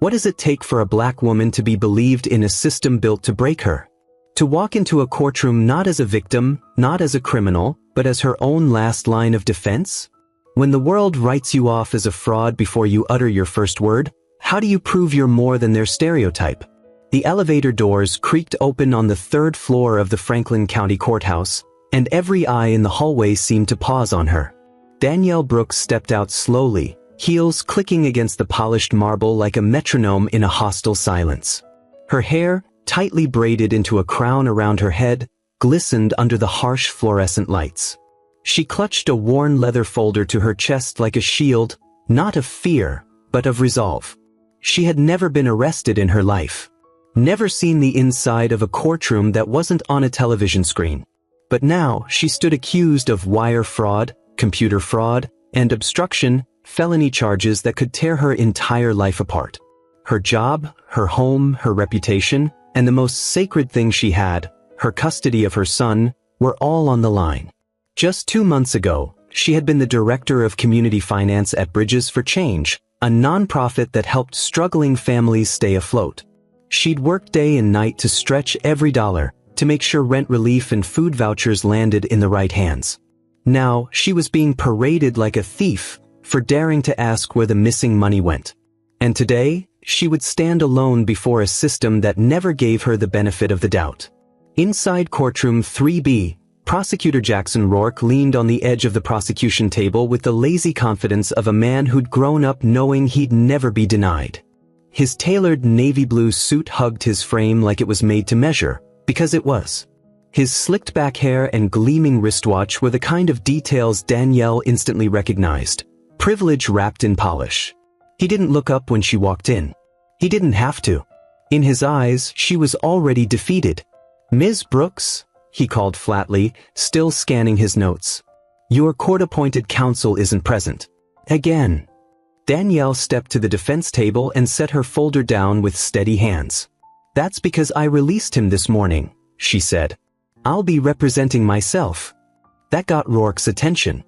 What does it take for a black woman to be believed in a system built to break her? To walk into a courtroom not as a victim, not as a criminal, but as her own last line of defense? When the world writes you off as a fraud before you utter your first word, how do you prove you're more than their stereotype? The elevator doors creaked open on the 3rd floor of the Franklin County Courthouse, and every eye in the hallway seemed to pause on her. Danielle Brooks stepped out slowly, heels clicking against the polished marble like a metronome in a hostile silence. Her hair, tightly braided into a crown around her head, glistened under the harsh fluorescent lights. She clutched a worn leather folder to her chest like a shield, not of fear, but of resolve. She had never been arrested in her life. Never seen the inside of a courtroom that wasn't on a television screen. But now she stood accused of wire fraud, computer fraud, and obstruction, felony charges that could tear her entire life apart. Her job, her home, her reputation, and the most sacred thing she had, her custody of her son, were all on the line. Just 2 months ago, she had been the director of community finance at Bridges for Change, a nonprofit that helped struggling families stay afloat. She'd worked day and night to stretch every dollar, to make sure rent relief and food vouchers landed in the right hands. Now, she was being paraded like a thief for daring to ask where the missing money went. And today, she would stand alone before a system that never gave her the benefit of the doubt. Inside courtroom 3B, Prosecutor Jackson Rourke leaned on the edge of the prosecution table with the lazy confidence of a man who'd grown up knowing he'd never be denied. His tailored navy blue suit hugged his frame like it was made to measure, because it was. His slicked back hair and gleaming wristwatch were the kind of details Danielle instantly recognized, privilege wrapped in polish. He didn't look up when she walked in. He didn't have to. In his eyes, she was already defeated. "Ms. Brooks," he called flatly, still scanning his notes. "Your court-appointed counsel isn't present." Again. Danielle stepped to the defense table and set her folder down with steady hands. "That's because I released him this morning," she said. "I'll be representing myself." That got Rourke's attention.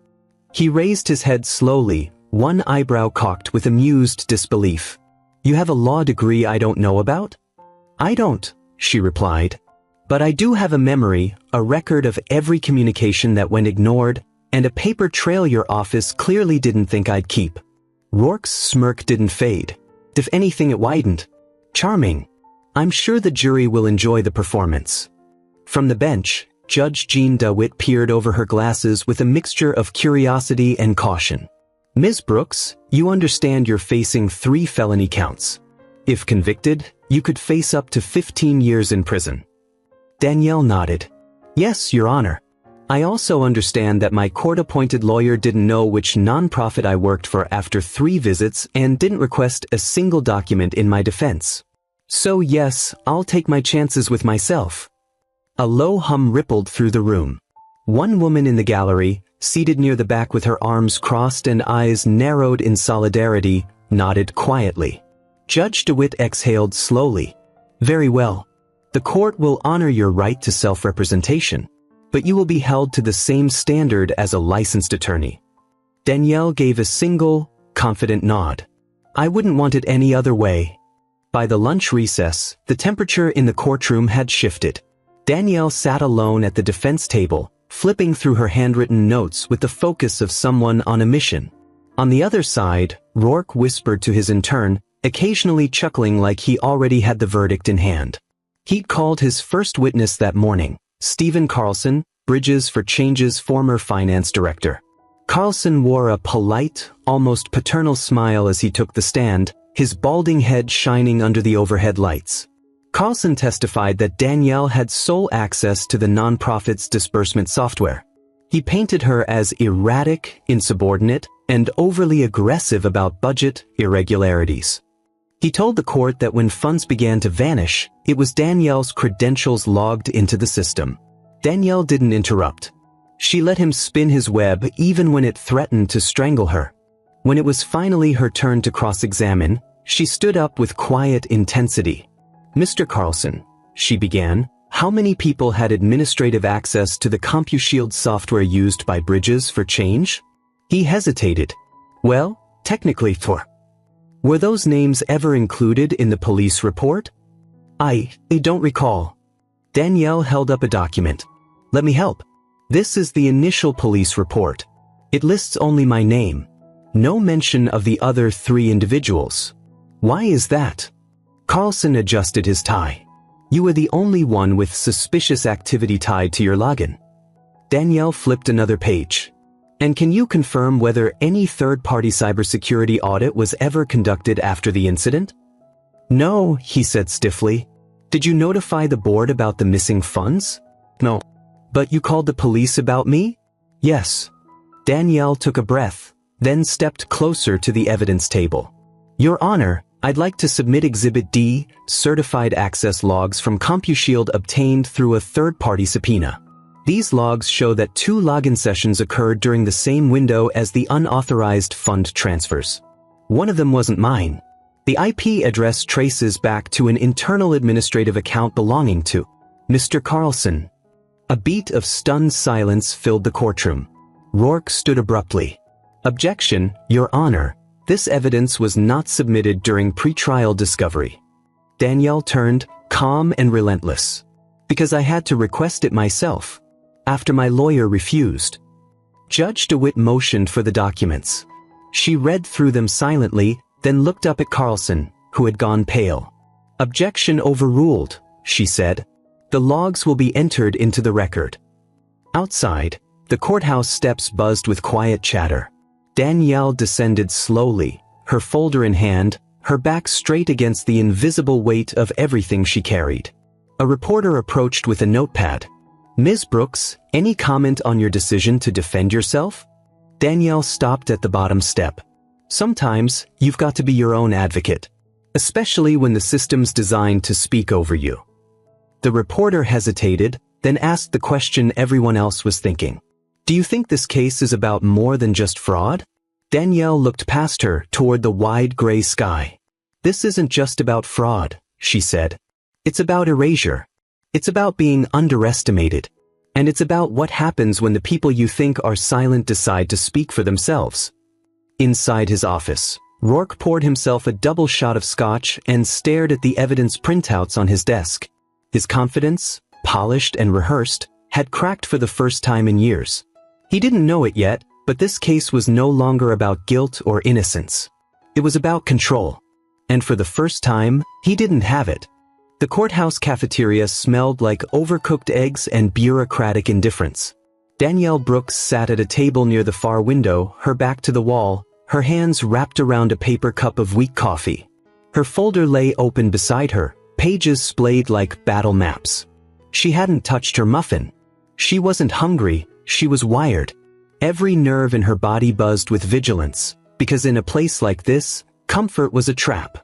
He raised his head slowly, one eyebrow cocked with amused disbelief. "You have a law degree I don't know about?" "I don't," she replied. "But I do have a memory, a record of every communication that went ignored, and a paper trail your office clearly didn't think I'd keep." Rourke's smirk didn't fade. If anything, it widened. "Charming. I'm sure the jury will enjoy the performance." From the bench, Judge Jean DeWitt peered over her glasses with a mixture of curiosity and caution. "Ms. Brooks, you understand you're facing 3 felony counts. If convicted, you could face up to 15 years in prison." Danielle nodded. "Yes, Your Honor. I also understand that my court-appointed lawyer didn't know which nonprofit I worked for after 3 visits and didn't request a single document in my defense. So yes, I'll take my chances with myself." A low hum rippled through the room. One woman in the gallery, seated near the back with her arms crossed and eyes narrowed in solidarity, nodded quietly. Judge DeWitt exhaled slowly. "Very well. The court will honor your right to self-representation, but you will be held to the same standard as a licensed attorney." Danielle gave a single, confident nod. "I wouldn't want it any other way." By the lunch recess, the temperature in the courtroom had shifted. Danielle sat alone at the defense table, flipping through her handwritten notes with the focus of someone on a mission. On the other side, Rourke whispered to his intern, occasionally chuckling like he already had the verdict in hand. He'd called his first witness that morning, Stephen Carlson, Bridges for Change's former finance director. Carlson wore a polite, almost paternal smile as he took the stand, his balding head shining under the overhead lights. Carlson testified that Danielle had sole access to the nonprofit's disbursement software. He painted her as erratic, insubordinate, and overly aggressive about budget irregularities. He told the court that when funds began to vanish, it was Danielle's credentials logged into the system. Danielle didn't interrupt. She let him spin his web even when it threatened to strangle her. When it was finally her turn to cross-examine, she stood up with quiet intensity. "Mr. Carlson," she began, "how many people had administrative access to the CompuShield software used by Bridges for Change?" He hesitated. "Well, technically 4. Were those names ever included in the police report? I don't recall. Danielle held up a document. Let me help. This is the initial police report. It lists only my name. No mention of the other 3 individuals. Why is that? Carlson adjusted his tie. You were the only one with suspicious activity tied to your login. Danielle flipped another page. And can you confirm whether any third-party cybersecurity audit was ever conducted after the incident? No, he said stiffly. Did you notify the board about the missing funds? No. But you called the police about me? Yes. Danielle took a breath, then stepped closer to the evidence table. Your Honor, I'd like to submit Exhibit D, certified access logs from CompuShield obtained through a third-party subpoena. These logs show that 2 login sessions occurred during the same window as the unauthorized fund transfers. One of them wasn't mine. The IP address traces back to an internal administrative account belonging to Mr. Carlson. A beat of stunned silence filled the courtroom. Rourke stood abruptly. Objection, Your Honor. This evidence was not submitted during pretrial discovery. Danielle turned, calm and relentless. Because I had to request it myself. After my lawyer refused. Judge DeWitt motioned for the documents. She read through them silently, then looked up at Carlson, who had gone pale. Objection overruled, she said. The logs will be entered into the record. Outside, the courthouse steps buzzed with quiet chatter. Danielle descended slowly, her folder in hand, her back straight against the invisible weight of everything she carried. A reporter approached with a notepad. Ms. Brooks, any comment on your decision to defend yourself? Danielle stopped at the bottom step. Sometimes, you've got to be your own advocate, especially when the system's designed to speak over you. The reporter hesitated, then asked the question everyone else was thinking. Do you think this case is about more than just fraud? Danielle looked past her toward the wide gray sky. This isn't just about fraud, she said. It's about erasure. It's about being underestimated. And it's about what happens when the people you think are silent decide to speak for themselves. Inside his office, Rourke poured himself a double shot of scotch and stared at the evidence printouts on his desk. His confidence, polished and rehearsed, had cracked for the first time in years. He didn't know it yet, but this case was no longer about guilt or innocence. It was about control. And for the first time, he didn't have it. The courthouse cafeteria smelled like overcooked eggs and bureaucratic indifference. Danielle Brooks sat at a table near the far window, her back to the wall, her hands wrapped around a paper cup of weak coffee. Her folder lay open beside her, pages splayed like battle maps. She hadn't touched her muffin. She wasn't hungry, she was wired. Every nerve in her body buzzed with vigilance, because in a place like this, comfort was a trap.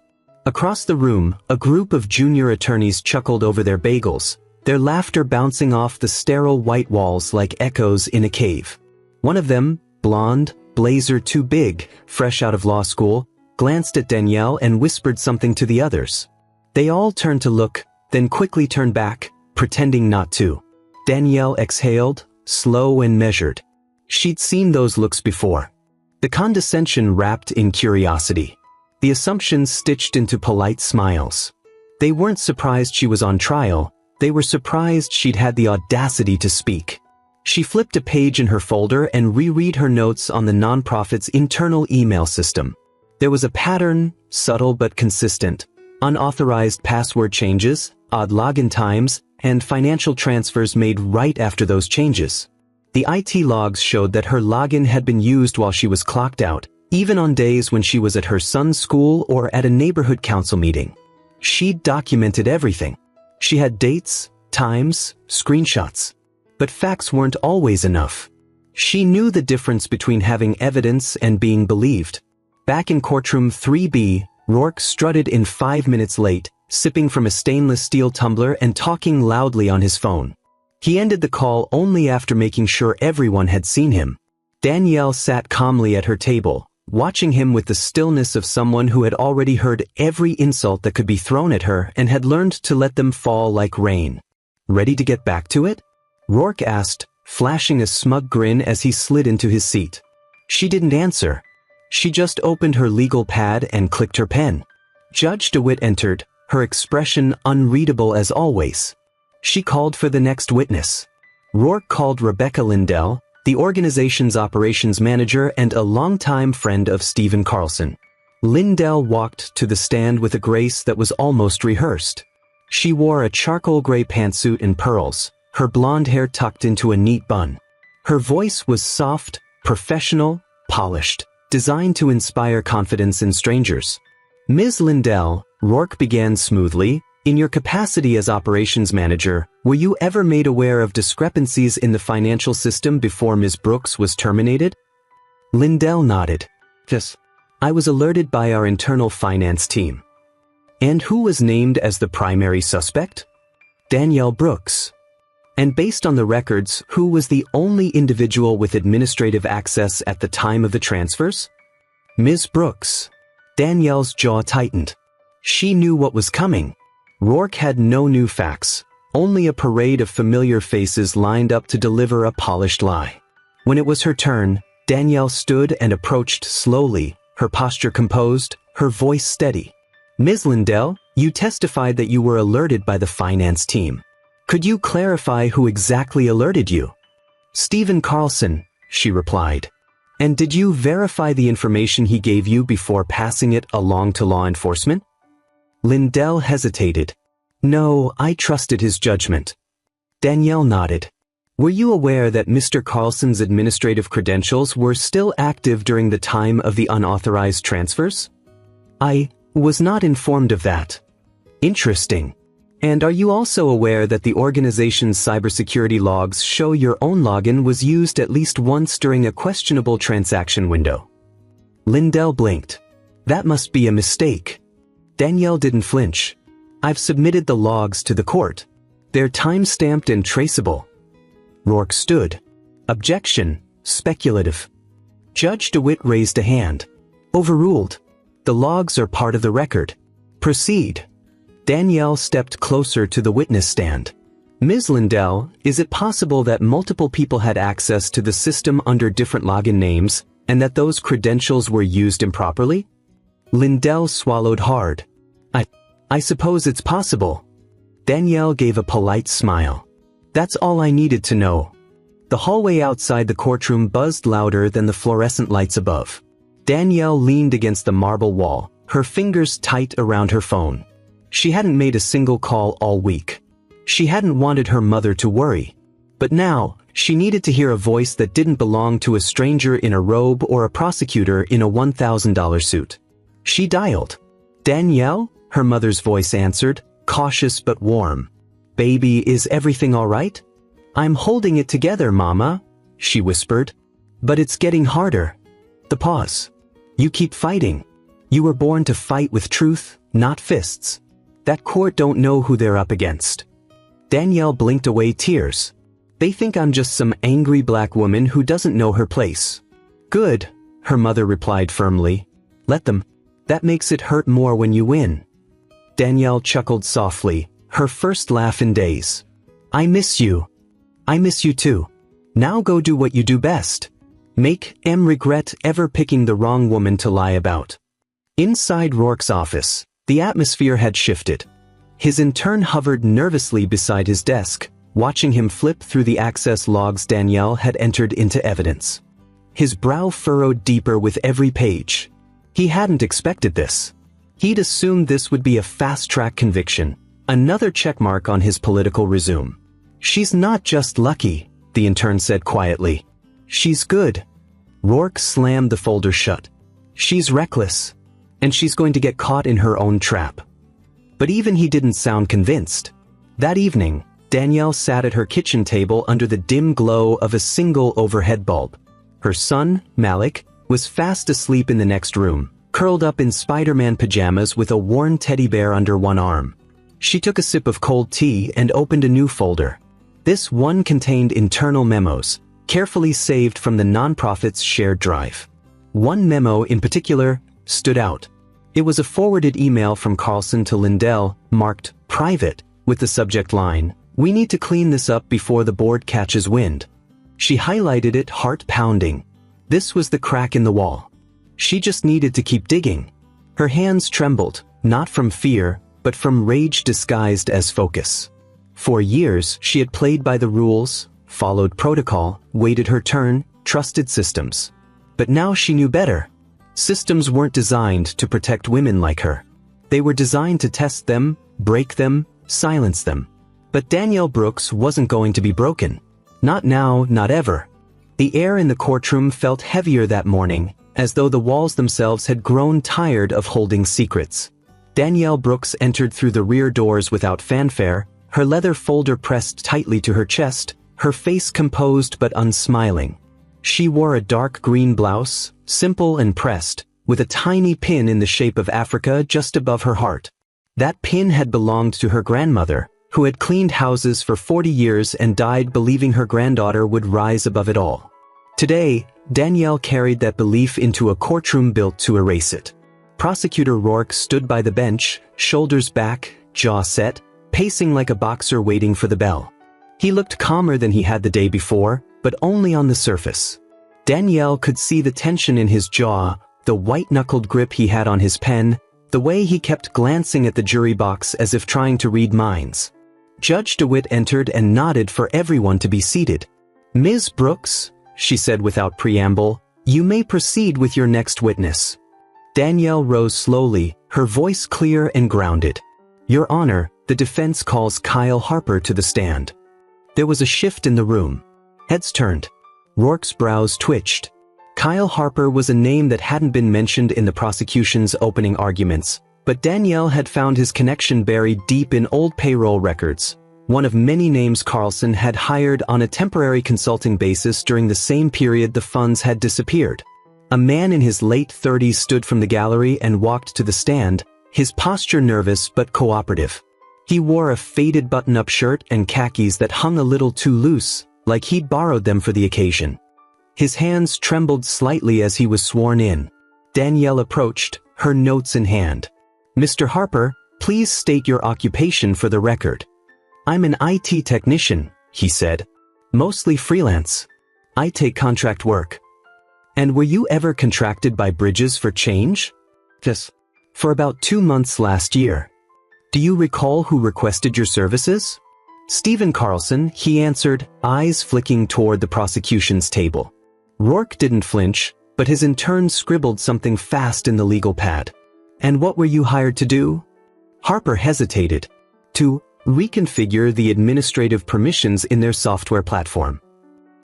Across the room, a group of junior attorneys chuckled over their bagels, their laughter bouncing off the sterile white walls like echoes in a cave. One of them, blonde, blazer too big, fresh out of law school, glanced at Danielle and whispered something to the others. They all turned to look, then quickly turned back, pretending not to. Danielle exhaled, slow and measured. She'd seen those looks before. The condescension wrapped in curiosity. The assumptions stitched into polite smiles. They weren't surprised she was on trial, they were surprised she'd had the audacity to speak. She flipped a page in her folder and reread her notes on the nonprofit's internal email system. There was a pattern, subtle but consistent. Unauthorized password changes, odd login times, and financial transfers made right after those changes. The IT logs showed that her login had been used while she was clocked out, even on days when she was at her son's school or at a neighborhood council meeting. She'd documented everything. She had dates, times, screenshots. But facts weren't always enough. She knew the difference between having evidence and being believed. Back in courtroom 3B, Rourke strutted in 5 minutes late, sipping from a stainless steel tumbler and talking loudly on his phone. He ended the call only after making sure everyone had seen him. Danielle sat calmly at her table, watching him with the stillness of someone who had already heard every insult that could be thrown at her and had learned to let them fall like rain. Ready to get back to it? Rourke asked, flashing a smug grin as he slid into his seat. She didn't answer. She just opened her legal pad and clicked her pen. Judge DeWitt entered, her expression unreadable as always. She called for the next witness. Rourke called Rebecca Lindell, the organization's operations manager and a longtime friend of Stephen Carlson. Lindell walked to the stand with a grace that was almost rehearsed. She wore a charcoal gray pantsuit and pearls, her blonde hair tucked into a neat bun. Her voice was soft, professional, polished, designed to inspire confidence in strangers. Ms. Lindell, Rourke began smoothly, in your capacity as operations manager, were you ever made aware of discrepancies in the financial system before Ms. Brooks was terminated? Lindell nodded. Yes. I was alerted by our internal finance team. And who was named as the primary suspect? Danielle Brooks. And based on the records, who was the only individual with administrative access at the time of the transfers? Ms. Brooks. Danielle's jaw tightened. She knew what was coming. Rourke had no new facts, only a parade of familiar faces lined up to deliver a polished lie. When it was her turn, Danielle stood and approached slowly, her posture composed, her voice steady. Ms. Lindell, you testified that you were alerted by the finance team. Could you clarify who exactly alerted you? Stephen Carlson, she replied. And did you verify the information he gave you before passing it along to law enforcement? Lindell hesitated. No, I trusted his judgment. Danielle nodded. Were you aware that Mr. Carlson's administrative credentials were still active during the time of the unauthorized transfers? I was not informed of that. Interesting. And are you also aware that the organization's cybersecurity logs show your own login was used at least once during a questionable transaction window? Lindell blinked. That must be a mistake. Danielle didn't flinch. I've submitted the logs to the court. They're time-stamped and traceable. Rourke stood. Objection. Speculative. Judge DeWitt raised a hand. Overruled. The logs are part of the record. Proceed. Danielle stepped closer to the witness stand. Ms. Lindell, is it possible that multiple people had access to the system under different login names, and that those credentials were used improperly? Lindell swallowed hard. I suppose it's possible. Danielle gave a polite smile. That's all I needed to know. The hallway outside the courtroom buzzed louder than the fluorescent lights above. Danielle leaned against the marble wall, her fingers tight around her phone. She hadn't made a single call all week. She hadn't wanted her mother to worry. But now, she needed to hear a voice that didn't belong to a stranger in a robe or a prosecutor in a $1,000 suit. She dialed. Danielle? Her mother's voice answered, cautious but warm. Baby, is everything all right? I'm holding it together, Mama, she whispered. But it's getting harder. The pause. You keep fighting. You were born to fight with truth, not fists. That court don't know who they're up against. Danielle blinked away tears. They think I'm just some angry black woman who doesn't know her place. Good, her mother replied firmly. Let them. That makes it hurt more when you win. Danielle chuckled softly, her first laugh in days. I miss you. I miss you too. Now go do what you do best. Make M regret ever picking the wrong woman to lie about. Inside Rourke's office, the atmosphere had shifted. His intern hovered nervously beside his desk, watching him flip through the access logs Danielle had entered into evidence. His brow furrowed deeper with every page. He hadn't expected this. He'd assumed this would be a fast-track conviction, another checkmark on his political resume. She's not just lucky, the intern said quietly. She's good. Rourke slammed the folder shut. She's reckless, and she's going to get caught in her own trap. But even he didn't sound convinced. That evening, Danielle sat at her kitchen table under the dim glow of a single overhead bulb. Her son, Malik, was fast asleep in the next room, curled up in Spider-Man pajamas with a worn teddy bear under one arm. She took a sip of cold tea and opened a new folder. This one contained internal memos, carefully saved from the nonprofit's shared drive. One memo in particular stood out. It was a forwarded email from Carlson to Lindell, marked private, with the subject line, "We need to clean this up before the board catches wind." She highlighted it, heart pounding. This was the crack in the wall. She just needed to keep digging. Her hands trembled, not from fear, but from rage disguised as focus. For years, she had played by the rules, followed protocol, waited her turn, trusted systems. But now she knew better. Systems weren't designed to protect women like her. They were designed to test them, break them, silence them. But Danielle Brooks wasn't going to be broken. Not now, not ever. The air in the courtroom felt heavier that morning, as though the walls themselves had grown tired of holding secrets. Danielle Brooks entered through the rear doors without fanfare, her leather folder pressed tightly to her chest, her face composed but unsmiling. She wore a dark green blouse, simple and pressed, with a tiny pin in the shape of Africa just above her heart. That pin had belonged to her grandmother, who had cleaned houses for 40 years and died believing her granddaughter would rise above it all. Today, Danielle carried that belief into a courtroom built to erase it. Prosecutor Rourke stood by the bench, shoulders back, jaw set, pacing like a boxer waiting for the bell. He looked calmer than he had the day before, but only on the surface. Danielle could see the tension in his jaw, the white-knuckled grip he had on his pen, the way he kept glancing at the jury box as if trying to read minds. Judge DeWitt entered and nodded for everyone to be seated. "Ms. Brooks," she said without preamble, "you may proceed with your next witness." Danielle rose slowly, her voice clear and grounded. "Your Honor, the defense calls Kyle Harper to the stand." There was a shift in the room. Heads turned. Rourke's brows twitched. Kyle Harper was a name that hadn't been mentioned in the prosecution's opening arguments, but Danielle had found his connection buried deep in old payroll records, one of many names Carlson had hired on a temporary consulting basis during the same period the funds had disappeared. A man in his late 30s stood from the gallery and walked to the stand, his posture nervous but cooperative. He wore a faded button-up shirt and khakis that hung a little too loose, like he'd borrowed them for the occasion. His hands trembled slightly as he was sworn in. Danielle approached, her notes in hand. "Mr. Harper, please state your occupation for the record." "I'm an IT technician," he said. "Mostly freelance. I take contract work." "And were you ever contracted by Bridges for change?" "Yes. For about 2 months last year." "Do you recall who requested your services?" "Stephen Carlson," he answered, eyes flicking toward the prosecution's table. Rourke didn't flinch, but his intern scribbled something fast in the legal pad. "And what were you hired to do?" Harper hesitated. "To reconfigure the administrative permissions in their software platform."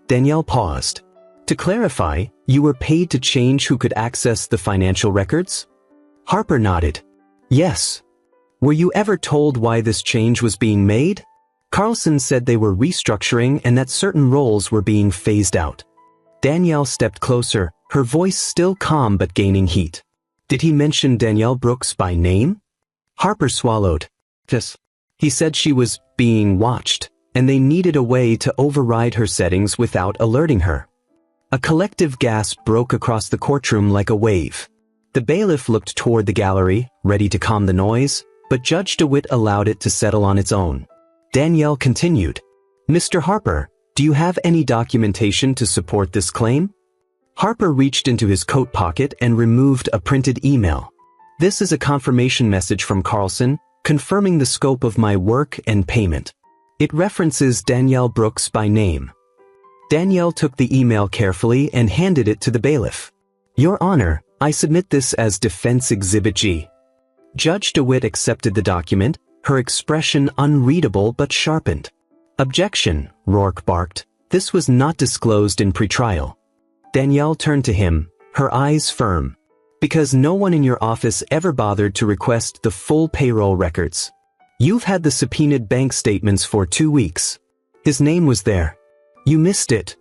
Danielle paused. "To clarify, you were paid to change who could access the financial records?" Harper nodded. "Yes." "Were you ever told why this change was being made?" Carlson said they were restructuring and that certain roles were being phased out. Danielle stepped closer, her voice still calm but gaining heat. "Did he mention Danielle Brooks by name?" Harper swallowed. "Yes." He said she was being watched, and they needed a way to override her settings without alerting her. A collective gasp broke across the courtroom like a wave. The bailiff looked toward the gallery, ready to calm the noise, but Judge DeWitt allowed it to settle on its own. Danielle continued, "Mr. Harper, do you have any documentation to support this claim?" Harper reached into his coat pocket and removed a printed email. "This is a confirmation message from Carlson, confirming the scope of my work and payment. It references Danielle Brooks by name." Danielle took the email carefully and handed it to the bailiff. "Your Honor, I submit this as Defense Exhibit G." Judge DeWitt accepted the document, her expression unreadable but sharpened. "Objection," Rourke barked. "This was not disclosed in pretrial." Danielle turned to him, her eyes firm. "Because no one in your office ever bothered to request the full payroll records. You've had the subpoenaed bank statements for 2 weeks. His name was there. You missed it."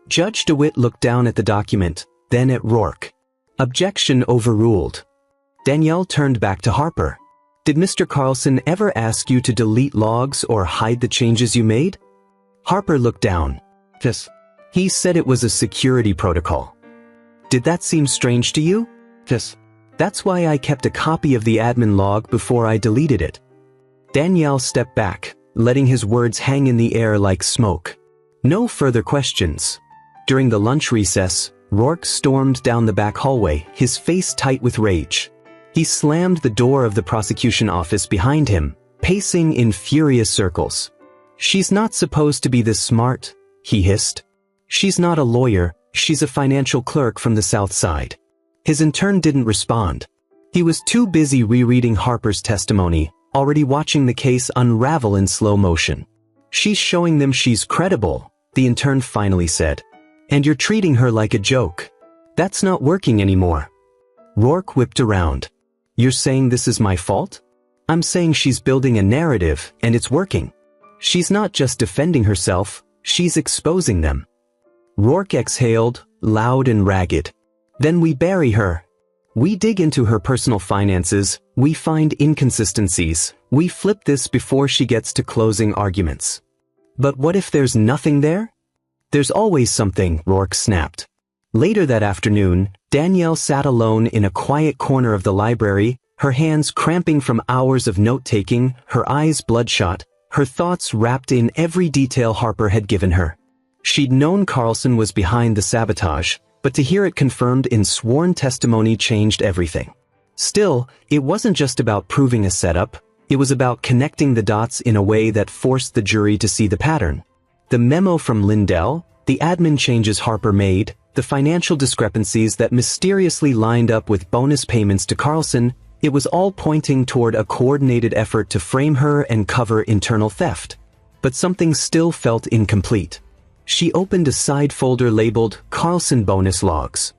Judge DeWitt looked down at the document, then at Rourke. "Objection overruled." Danielle turned back to Harper. "Did Mr. Carlson ever ask you to delete logs or hide the changes you made?" Harper looked down. "Yes. He said it was a security protocol." "Did that seem strange to you?" "Yes. That's why I kept a copy of the admin log before I deleted it." Danielle stepped back, letting his words hang in the air like smoke. No further questions. During the lunch recess, Rourke stormed down the back hallway, his face tight with rage. He slammed the door of the prosecution office behind him, pacing in furious circles. "She's not supposed to be this smart," he hissed. "She's not a lawyer, she's a financial clerk from the South Side." His intern didn't respond. He was too busy rereading Harper's testimony, already watching the case unravel in slow motion. "She's showing them she's credible," the intern finally said. "And you're treating her like a joke. That's not working anymore." Rourke whipped around. "You're saying this is my fault? I'm saying she's building a narrative, and it's working. She's not just defending herself, she's exposing them." Rourke exhaled, loud and ragged. "Then we bury her. We dig into her personal finances, we find inconsistencies, we flip this before she gets to closing arguments." "But what if there's nothing there?" "There's always something," Rourke snapped. Later that afternoon, Danielle sat alone in a quiet corner of the library, her hands cramping from hours of note-taking, her eyes bloodshot, her thoughts wrapped in every detail Harper had given her. She'd known Carlson was behind the sabotage, but to hear it confirmed in sworn testimony changed everything. Still, it wasn't just about proving a setup, it was about connecting the dots in a way that forced the jury to see the pattern. The memo from Lindell, the admin changes Harper made, the financial discrepancies that mysteriously lined up with bonus payments to Carlson, it was all pointing toward a coordinated effort to frame her and cover internal theft. But something still felt incomplete. She opened a side folder labeled Carlson Bonus Logs.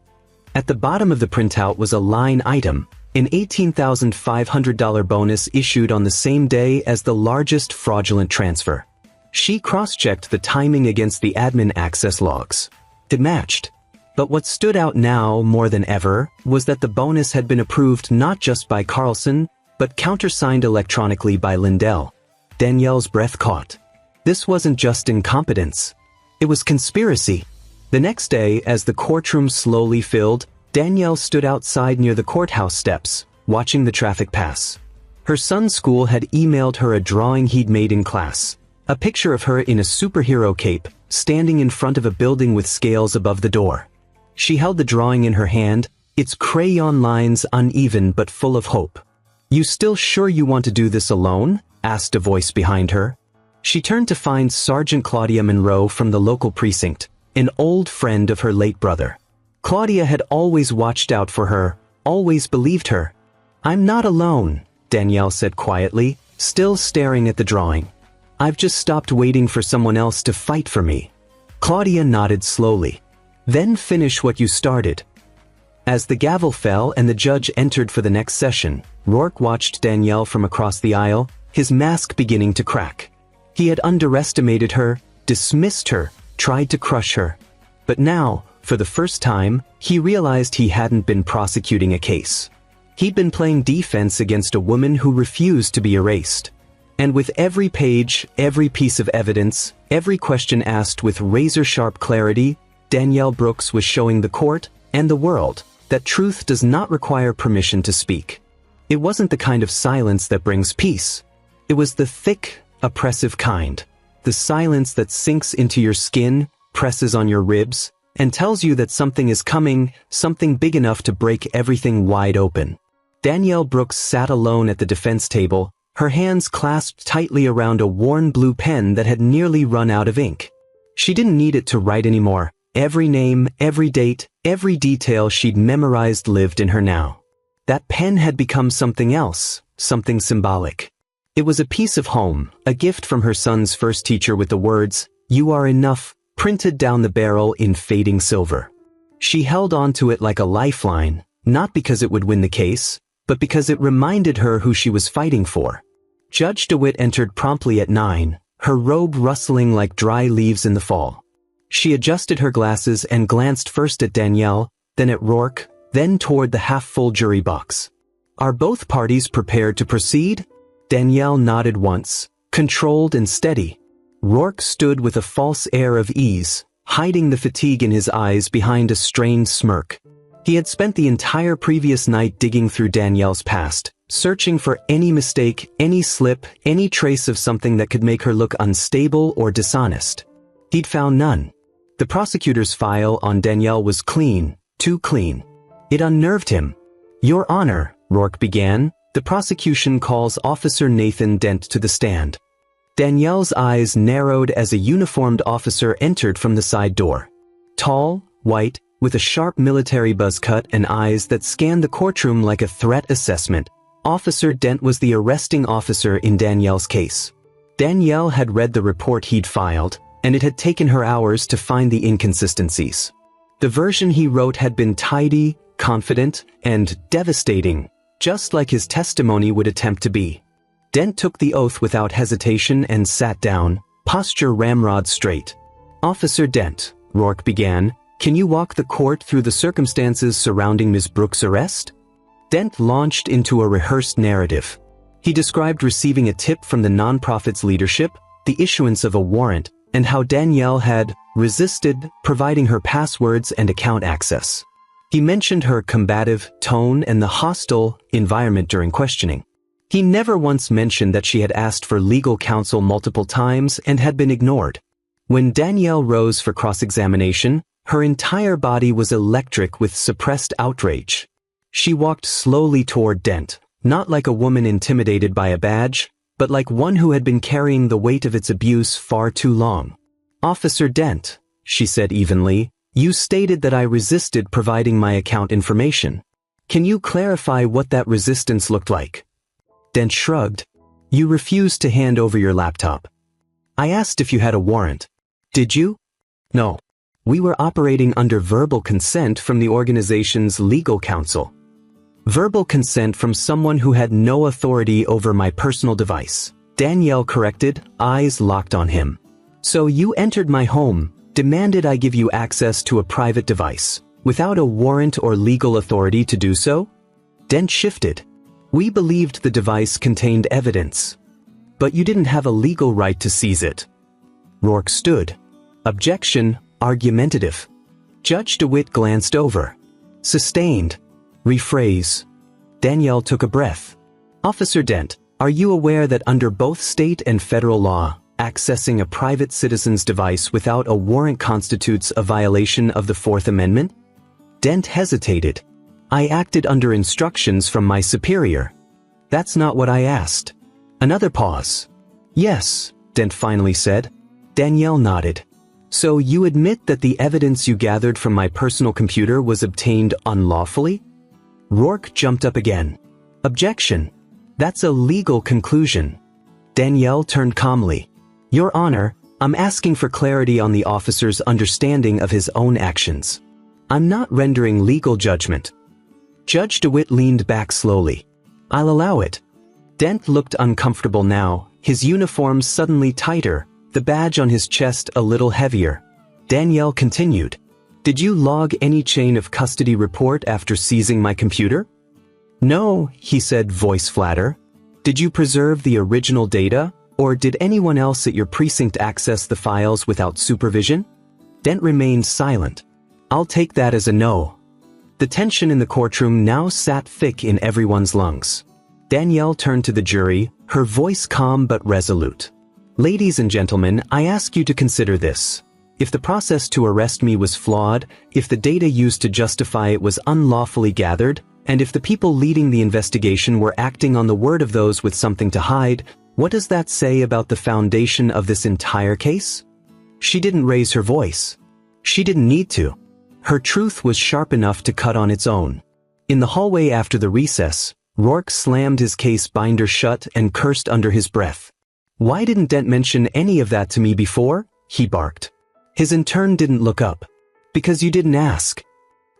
At the bottom of the printout was a line item, an $18,500 bonus issued on the same day as the largest fraudulent transfer. She cross-checked the timing against the admin access logs. It matched. But what stood out now more than ever was that the bonus had been approved not just by Carlson, but countersigned electronically by Lindell. Danielle's breath caught. This wasn't just incompetence. It was conspiracy. The next day, as the courtroom slowly filled, Danielle stood outside near the courthouse steps, watching the traffic pass. Her son's school had emailed her a drawing he'd made in class. A picture of her in a superhero cape, standing in front of a building with scales above the door. She held the drawing in her hand, its crayon lines uneven but full of hope. "You still sure you want to do this alone?" asked a voice behind her. She turned to find Sergeant Claudia Monroe from the local precinct, an old friend of her late brother. Claudia had always watched out for her, always believed her. "I'm not alone," Danielle said quietly, still staring at the drawing. "I've just stopped waiting for someone else to fight for me." Claudia nodded slowly. "Then finish what you started." As the gavel fell and the judge entered for the next session, Rourke watched Danielle from across the aisle, his mask beginning to crack. He had underestimated her, dismissed her, tried to crush her. But now, for the first time, he realized he hadn't been prosecuting a case. He'd been playing defense against a woman who refused to be erased. And with every page, every piece of evidence, every question asked with razor-sharp clarity, Danielle Brooks was showing the court, and the world, that truth does not require permission to speak. It wasn't the kind of silence that brings peace. It was the thick, oppressive kind. The silence that sinks into your skin, presses on your ribs, and tells you that something is coming, something big enough to break everything wide open. Danielle Brooks sat alone at the defense table, her hands clasped tightly around a worn blue pen that had nearly run out of ink. She didn't need it to write anymore. Every name, every date, every detail she'd memorized lived in her now. That pen had become something else, something symbolic. It was a piece of home, a gift from her son's first teacher with the words, "You are enough," printed down the barrel in fading silver. She held on to it like a lifeline, not because it would win the case, but because it reminded her who she was fighting for. Judge DeWitt entered promptly at 9, her robe rustling like dry leaves in the fall. She adjusted her glasses and glanced first at Danielle, then at Rourke, then toward the half-full jury box. "Are both parties prepared to proceed?" Danielle nodded once, controlled and steady. Rourke stood with a false air of ease, hiding the fatigue in his eyes behind a strained smirk. He had spent the entire previous night digging through Danielle's past, searching for any mistake, any slip, any trace of something that could make her look unstable or dishonest. He'd found none. The prosecutor's file on Danielle was clean, too clean. It unnerved him. "Your Honor," Rourke began, "the prosecution calls Officer Nathan Dent to the stand." Danielle's eyes narrowed as a uniformed officer entered from the side door. Tall, white, with a sharp military buzz cut and eyes that scanned the courtroom like a threat assessment, Officer Dent was the arresting officer in Danielle's case. Danielle had read the report he'd filed, and it had taken her hours to find the inconsistencies. The version he wrote had been tidy, confident, and devastating, just like his testimony would attempt to be. Dent took the oath without hesitation and sat down, posture ramrod straight. "Officer Dent," Rourke began, "can you walk the court through the circumstances surrounding Ms. Brooks' arrest?" Dent launched into a rehearsed narrative. He described receiving a tip from the nonprofit's leadership, the issuance of a warrant, and how Danielle had resisted providing her passwords and account access. He mentioned her combative tone and the hostile environment during questioning. He never once mentioned that she had asked for legal counsel multiple times and had been ignored. When Danielle rose for cross-examination, her entire body was electric with suppressed outrage. She walked slowly toward Dent, not like a woman intimidated by a badge, but like one who had been carrying the weight of its abuse far too long. "Officer Dent," she said evenly, "you stated that I resisted providing my account information. Can you clarify what that resistance looked like?" Dent shrugged. "You refused to hand over your laptop. I asked if you had a warrant. Did you?" "No. We were operating under verbal consent from the organization's legal counsel." "Verbal consent from someone who had no authority over my personal device," Danielle corrected, eyes locked on him. "So you entered my home, demanded I give you access to a private device, without a warrant or legal authority to do so?" Dent shifted. "We believed the device contained evidence. But you didn't have a legal right to seize it." Rourke stood. Objection, argumentative. Judge DeWitt glanced over. Sustained. Rephrase. Danielle took a breath. "Officer Dent, are you aware that under both state and federal law, accessing a private citizen's device without a warrant constitutes a violation of the Fourth Amendment?" Dent hesitated. "I acted under instructions from my superior." "That's not what I asked." Another pause. "Yes," Dent finally said. Danielle nodded. "So you admit that the evidence you gathered from my personal computer was obtained unlawfully?" Rourke jumped up again. "Objection. That's a legal conclusion." Danielle turned calmly. "Your Honor, I'm asking for clarity on the officer's understanding of his own actions. I'm not rendering legal judgment." Judge DeWitt leaned back slowly. "I'll allow it." Dent looked uncomfortable now, his uniform suddenly tighter, the badge on his chest a little heavier. Danielle continued. "Did you log any chain of custody report after seizing my computer?" "No," he said, voice flatter. "Did you preserve the original data, or did anyone else at your precinct access the files without supervision?" Dent remained silent. "I'll take that as a no." The tension in the courtroom now sat thick in everyone's lungs. Danielle turned to the jury, her voice calm but resolute. "Ladies and gentlemen, I ask you to consider this. If the process to arrest me was flawed, if the data used to justify it was unlawfully gathered, and if the people leading the investigation were acting on the word of those with something to hide, what does that say about the foundation of this entire case?" She didn't raise her voice. She didn't need to. Her truth was sharp enough to cut on its own. In the hallway after the recess, Rourke slammed his case binder shut and cursed under his breath. "Why didn't Dent mention any of that to me before?" he barked. His intern didn't look up. "Because you didn't ask."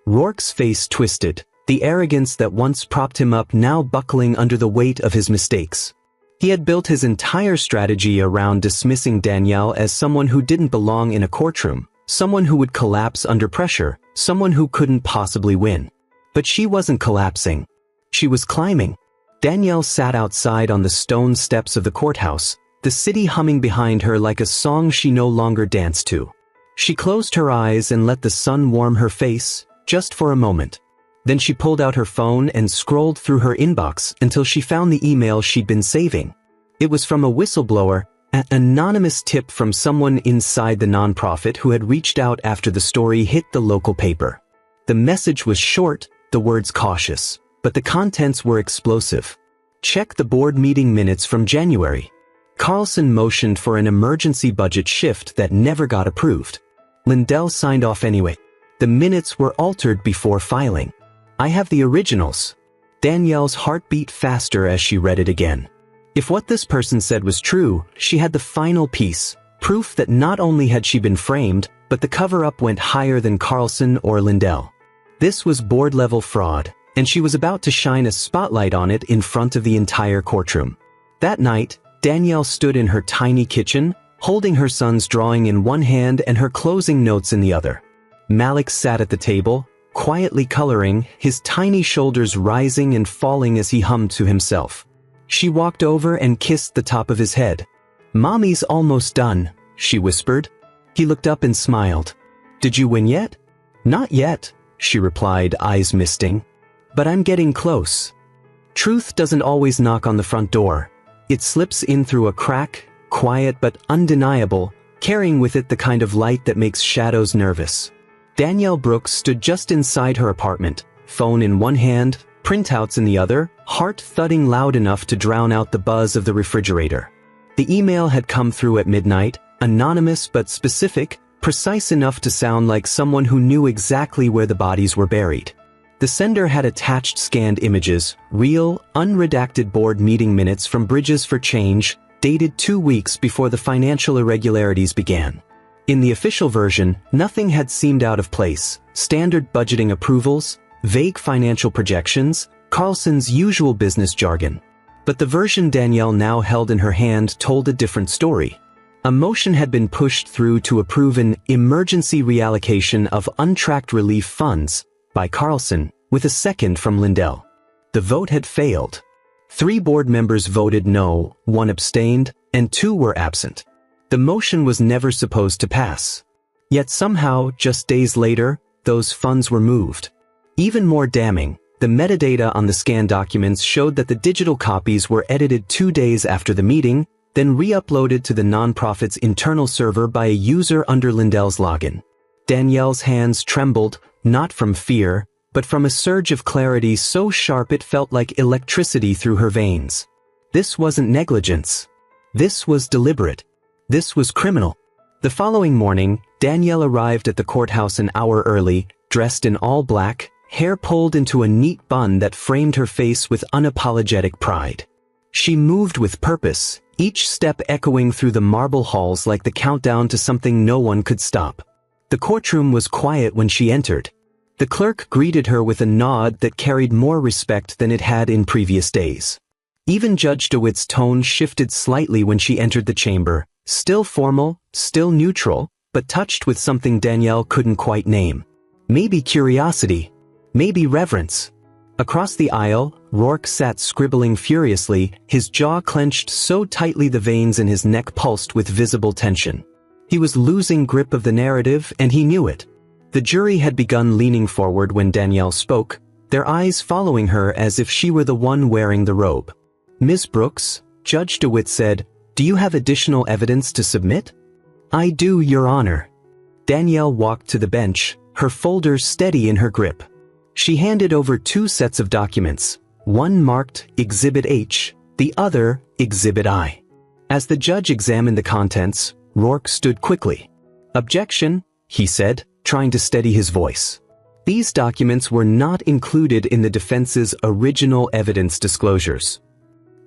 Rourke's face twisted, the arrogance that once propped him up now buckling under the weight of his mistakes. He had built his entire strategy around dismissing Danielle as someone who didn't belong in a courtroom, someone who would collapse under pressure, someone who couldn't possibly win. But she wasn't collapsing. She was climbing. Danielle sat outside on the stone steps of the courthouse, the city humming behind her like a song she no longer danced to. She closed her eyes and let the sun warm her face, just for a moment. Then she pulled out her phone and scrolled through her inbox until she found the email she'd been saving. It was from a whistleblower, An anonymous tip from someone inside the nonprofit who had reached out after the story hit the local paper. The message was short, the words cautious, but the contents were explosive. Check the board meeting minutes from January. Carlson motioned for an emergency budget shift that never got approved. Lindell signed off anyway. The minutes were altered before filing. I have the originals. Danielle's heart beat faster as she read it again. If what this person said was true, she had the final piece, proof that not only had she been framed, but the cover-up went higher than Carlson or Lindell. This was board-level fraud, and she was about to shine a spotlight on it in front of the entire courtroom. That night, Danielle stood in her tiny kitchen, holding her son's drawing in one hand and her closing notes in the other. Malik sat at the table, quietly coloring, his tiny shoulders rising and falling as he hummed to himself. She walked over and kissed the top of his head. "Mommy's almost done," she whispered. He looked up and smiled. "Did you win yet?" "Not yet," she replied, eyes misting. "But I'm getting close." Truth doesn't always knock on the front door. It slips in through a crack, quiet but undeniable, carrying with it the kind of light that makes shadows nervous. Danielle Brooks stood just inside her apartment, phone in one hand, printouts in the other, heart thudding loud enough to drown out the buzz of the refrigerator. The email had come through at midnight, anonymous but specific, precise enough to sound like someone who knew exactly where the bodies were buried. The sender had attached scanned images, real, unredacted board meeting minutes from Bridges for Change, dated 2 weeks before the financial irregularities began. In the official version, nothing had seemed out of place: standard budgeting approvals, vague financial projections, Carlson's usual business jargon. But the version Danielle now held in her hand told a different story. A motion had been pushed through to approve an emergency reallocation of untracked relief funds by Carlson, with a second from Lindell. The vote had failed. 3 board members voted no, 1 abstained, and 2 were absent. The motion was never supposed to pass. Yet somehow, just days later, those funds were moved. Even more damning, the metadata on the scanned documents showed that the digital copies were edited 2 days after the meeting, then re-uploaded to the nonprofit's internal server by a user under Lindell's login. Danielle's hands trembled, not from fear, but from a surge of clarity so sharp it felt like electricity through her veins. This wasn't negligence. This was deliberate. This was criminal. The following morning, Danielle arrived at the courthouse an hour early, dressed in all black, hair pulled into a neat bun that framed her face with unapologetic pride. She moved with purpose, each step echoing through the marble halls like the countdown to something no one could stop. The courtroom was quiet when she entered. The clerk greeted her with a nod that carried more respect than it had in previous days. Even Judge DeWitt's tone shifted slightly when she entered the chamber, still formal, still neutral, but touched with something Danielle couldn't quite name. Maybe curiosity. Maybe reverence. Across the aisle, Rourke sat scribbling furiously, his jaw clenched so tightly the veins in his neck pulsed with visible tension. He was losing grip of the narrative, and he knew it. The jury had begun leaning forward when Danielle spoke, their eyes following her as if she were the one wearing the robe. "Ms. Brooks," Judge DeWitt said, "do you have additional evidence to submit?" "I do, Your Honor." Danielle walked to the bench, her folders steady in her grip. She handed over 2 sets of documents, one marked Exhibit H, the other Exhibit I. As the judge examined the contents, Rourke stood quickly. "Objection," he said, trying to steady his voice. These documents were not included in the defense's original evidence disclosures.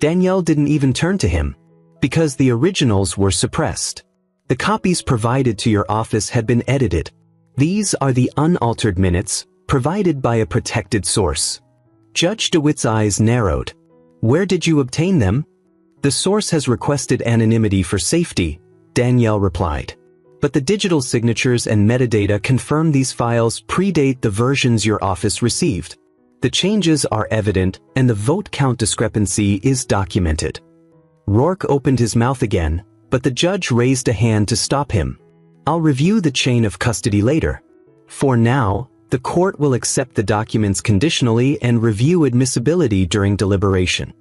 Danielle didn't even turn to him, because the originals were suppressed. The copies provided to your office had been edited. These are the unaltered minutes, provided by a protected source. Judge DeWitt's eyes narrowed. "Where did you obtain them?" "The source has requested anonymity for safety," Danielle replied. "But the digital signatures and metadata confirm these files predate the versions your office received. The changes are evident, and the vote count discrepancy is documented." Rourke opened his mouth again, but the judge raised a hand to stop him. "I'll review the chain of custody later. For now, the court will accept the documents conditionally and review admissibility during deliberation."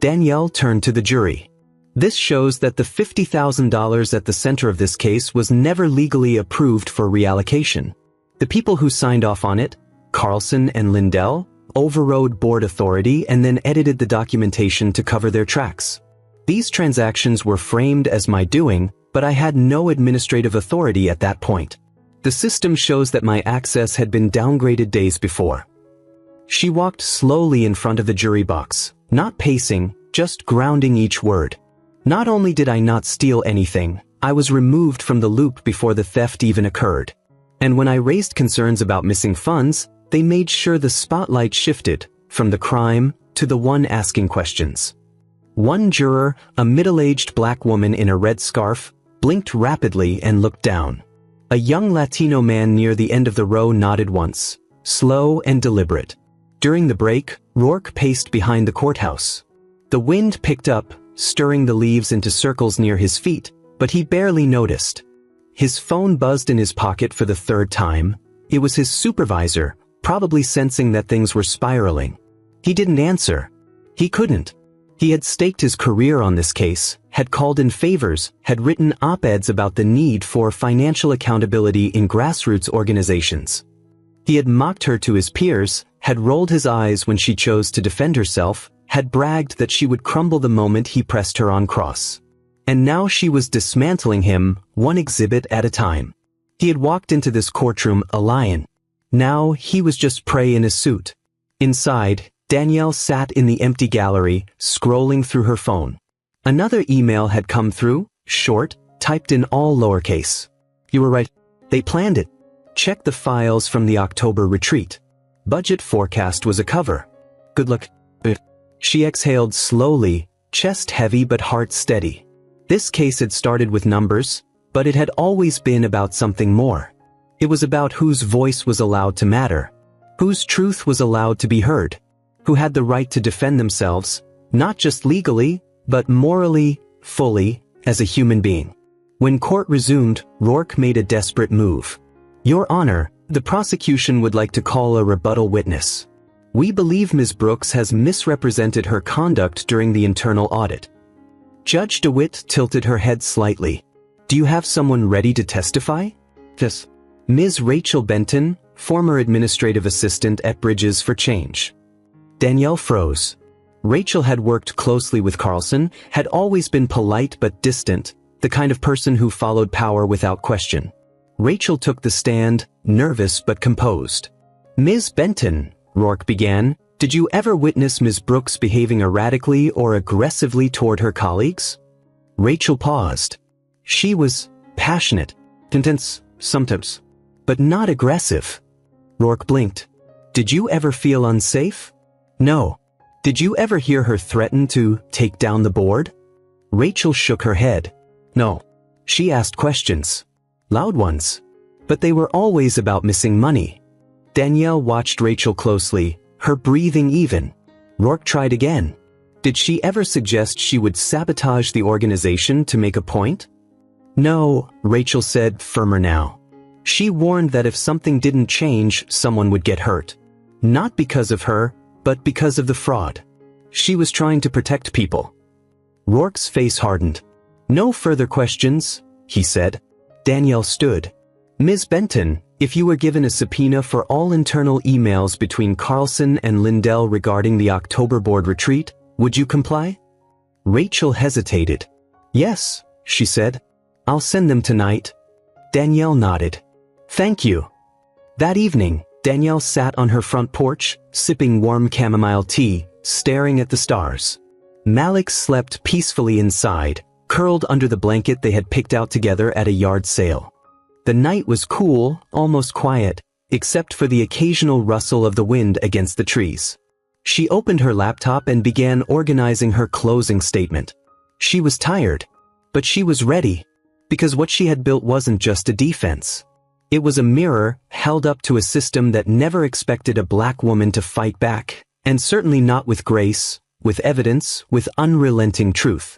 Danielle turned to the jury. This shows that the $50,000 at the center of this case was never legally approved for reallocation. The people who signed off on it, Carlson and Lindell, overrode board authority and then edited the documentation to cover their tracks. These transactions were framed as my doing, but I had no administrative authority at that point. The system shows that my access had been downgraded days before. She walked slowly in front of the jury box, not pacing, just grounding each word. Not only did I not steal anything, I was removed from the loop before the theft even occurred. And when I raised concerns about missing funds, they made sure the spotlight shifted from the crime to the one asking questions. One juror, a middle-aged black woman in a red scarf, blinked rapidly and looked down. A young Latino man near the end of the row nodded once, slow and deliberate. During the break, Rourke paced behind the courthouse. The wind picked up, stirring the leaves into circles near his feet, but he barely noticed. His phone buzzed in his pocket for the third time. It was his supervisor, probably sensing that things were spiraling. He didn't answer. He couldn't. He had staked his career on this case, had called in favors, had written op-eds about the need for financial accountability in grassroots organizations. He had mocked her to his peers, had rolled his eyes when she chose to defend herself, had bragged that she would crumble the moment he pressed her on cross. And now she was dismantling him, one exhibit at a time. He had walked into this courtroom a lion. Now he was just prey in a suit. Inside, Danielle sat in the empty gallery, scrolling through her phone. Another email had come through, short, typed in all lowercase. You were right. They planned it. Check the files from the October retreat. Budget forecast was a cover. Good luck. She exhaled slowly, chest heavy but heart steady. This case had started with numbers, but it had always been about something more. It was about whose voice was allowed to matter, whose truth was allowed to be heard, who had the right to defend themselves, not just legally, but morally, fully, as a human being. When court resumed, Rourke made a desperate move. Your Honor, the prosecution would like to call a rebuttal witness. We believe Ms. Brooks has misrepresented her conduct during the internal audit. Judge DeWitt tilted her head slightly. Do you have someone ready to testify? Yes. Ms. Rachel Benton, former administrative assistant at Bridges for Change. Danielle froze. Rachel had worked closely with Carlson, had always been polite but distant, the kind of person who followed power without question. Rachel took the stand, nervous but composed. Ms. Benton, Rourke began, did you ever witness Ms. Brooks behaving erratically or aggressively toward her colleagues? Rachel paused. She was passionate, intense, sometimes, but not aggressive. Rourke blinked. Did you ever feel unsafe? No. Did you ever hear her threaten to take down the board? Rachel shook her head. No. She asked questions. Loud ones. But they were always about missing money. Danielle watched Rachel closely, her breathing even. Rourke tried again. Did she ever suggest she would sabotage the organization to make a point? No, Rachel said, firmer now. She warned that if something didn't change, someone would get hurt. Not because of her, but because of the fraud. She was trying to protect people. Rourke's face hardened. No further questions, he said. Danielle stood. Ms. Benton, if you were given a subpoena for all internal emails between Carlson and Lindell regarding the October board retreat, would you comply? Rachel hesitated. Yes, she said. I'll send them tonight. Danielle nodded. Thank you. That evening, Danielle sat on her front porch, sipping warm chamomile tea, staring at the stars. Malik slept peacefully inside, curled under the blanket they had picked out together at a yard sale. The night was cool, almost quiet, except for the occasional rustle of the wind against the trees. She opened her laptop and began organizing her closing statement. She was tired, but she was ready, because what she had built wasn't just a defense. It was a mirror held up to a system that never expected a black woman to fight back, and certainly not with grace, with evidence, with unrelenting truth.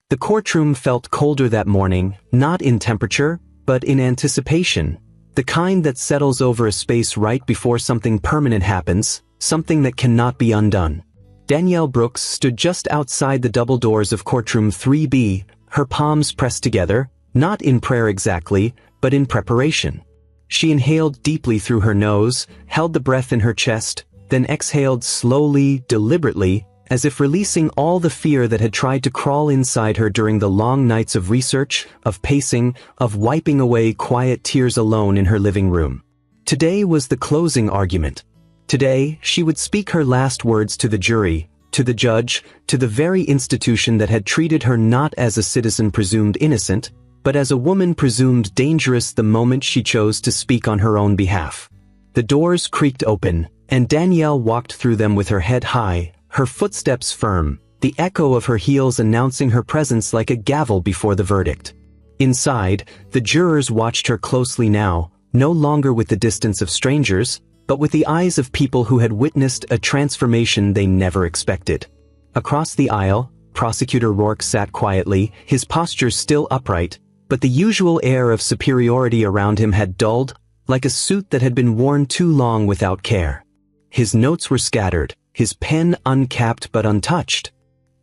The courtroom felt colder that morning, not in temperature, but in anticipation, the kind that settles over a space right before something permanent happens, something that cannot be undone. Danielle Brooks stood just outside the double doors of courtroom 3B, her palms pressed together, not in prayer exactly, but in preparation. She inhaled deeply through her nose, held the breath in her chest, then exhaled slowly, deliberately, as if releasing all the fear that had tried to crawl inside her during the long nights of research, of pacing, of wiping away quiet tears alone in her living room. Today was the closing argument. Today, she would speak her last words to the jury, to the judge, to the very institution that had treated her not as a citizen presumed innocent, but as a woman presumed dangerous the moment she chose to speak on her own behalf. The doors creaked open, and Danielle walked through them with her head high, her footsteps firm, the echo of her heels announcing her presence like a gavel before the verdict. Inside, the jurors watched her closely now, no longer with the distance of strangers, but with the eyes of people who had witnessed a transformation they never expected. Across the aisle, Prosecutor Rourke sat quietly, his posture still upright, but the usual air of superiority around him had dulled, like a suit that had been worn too long without care. His notes were scattered, his pen uncapped but untouched.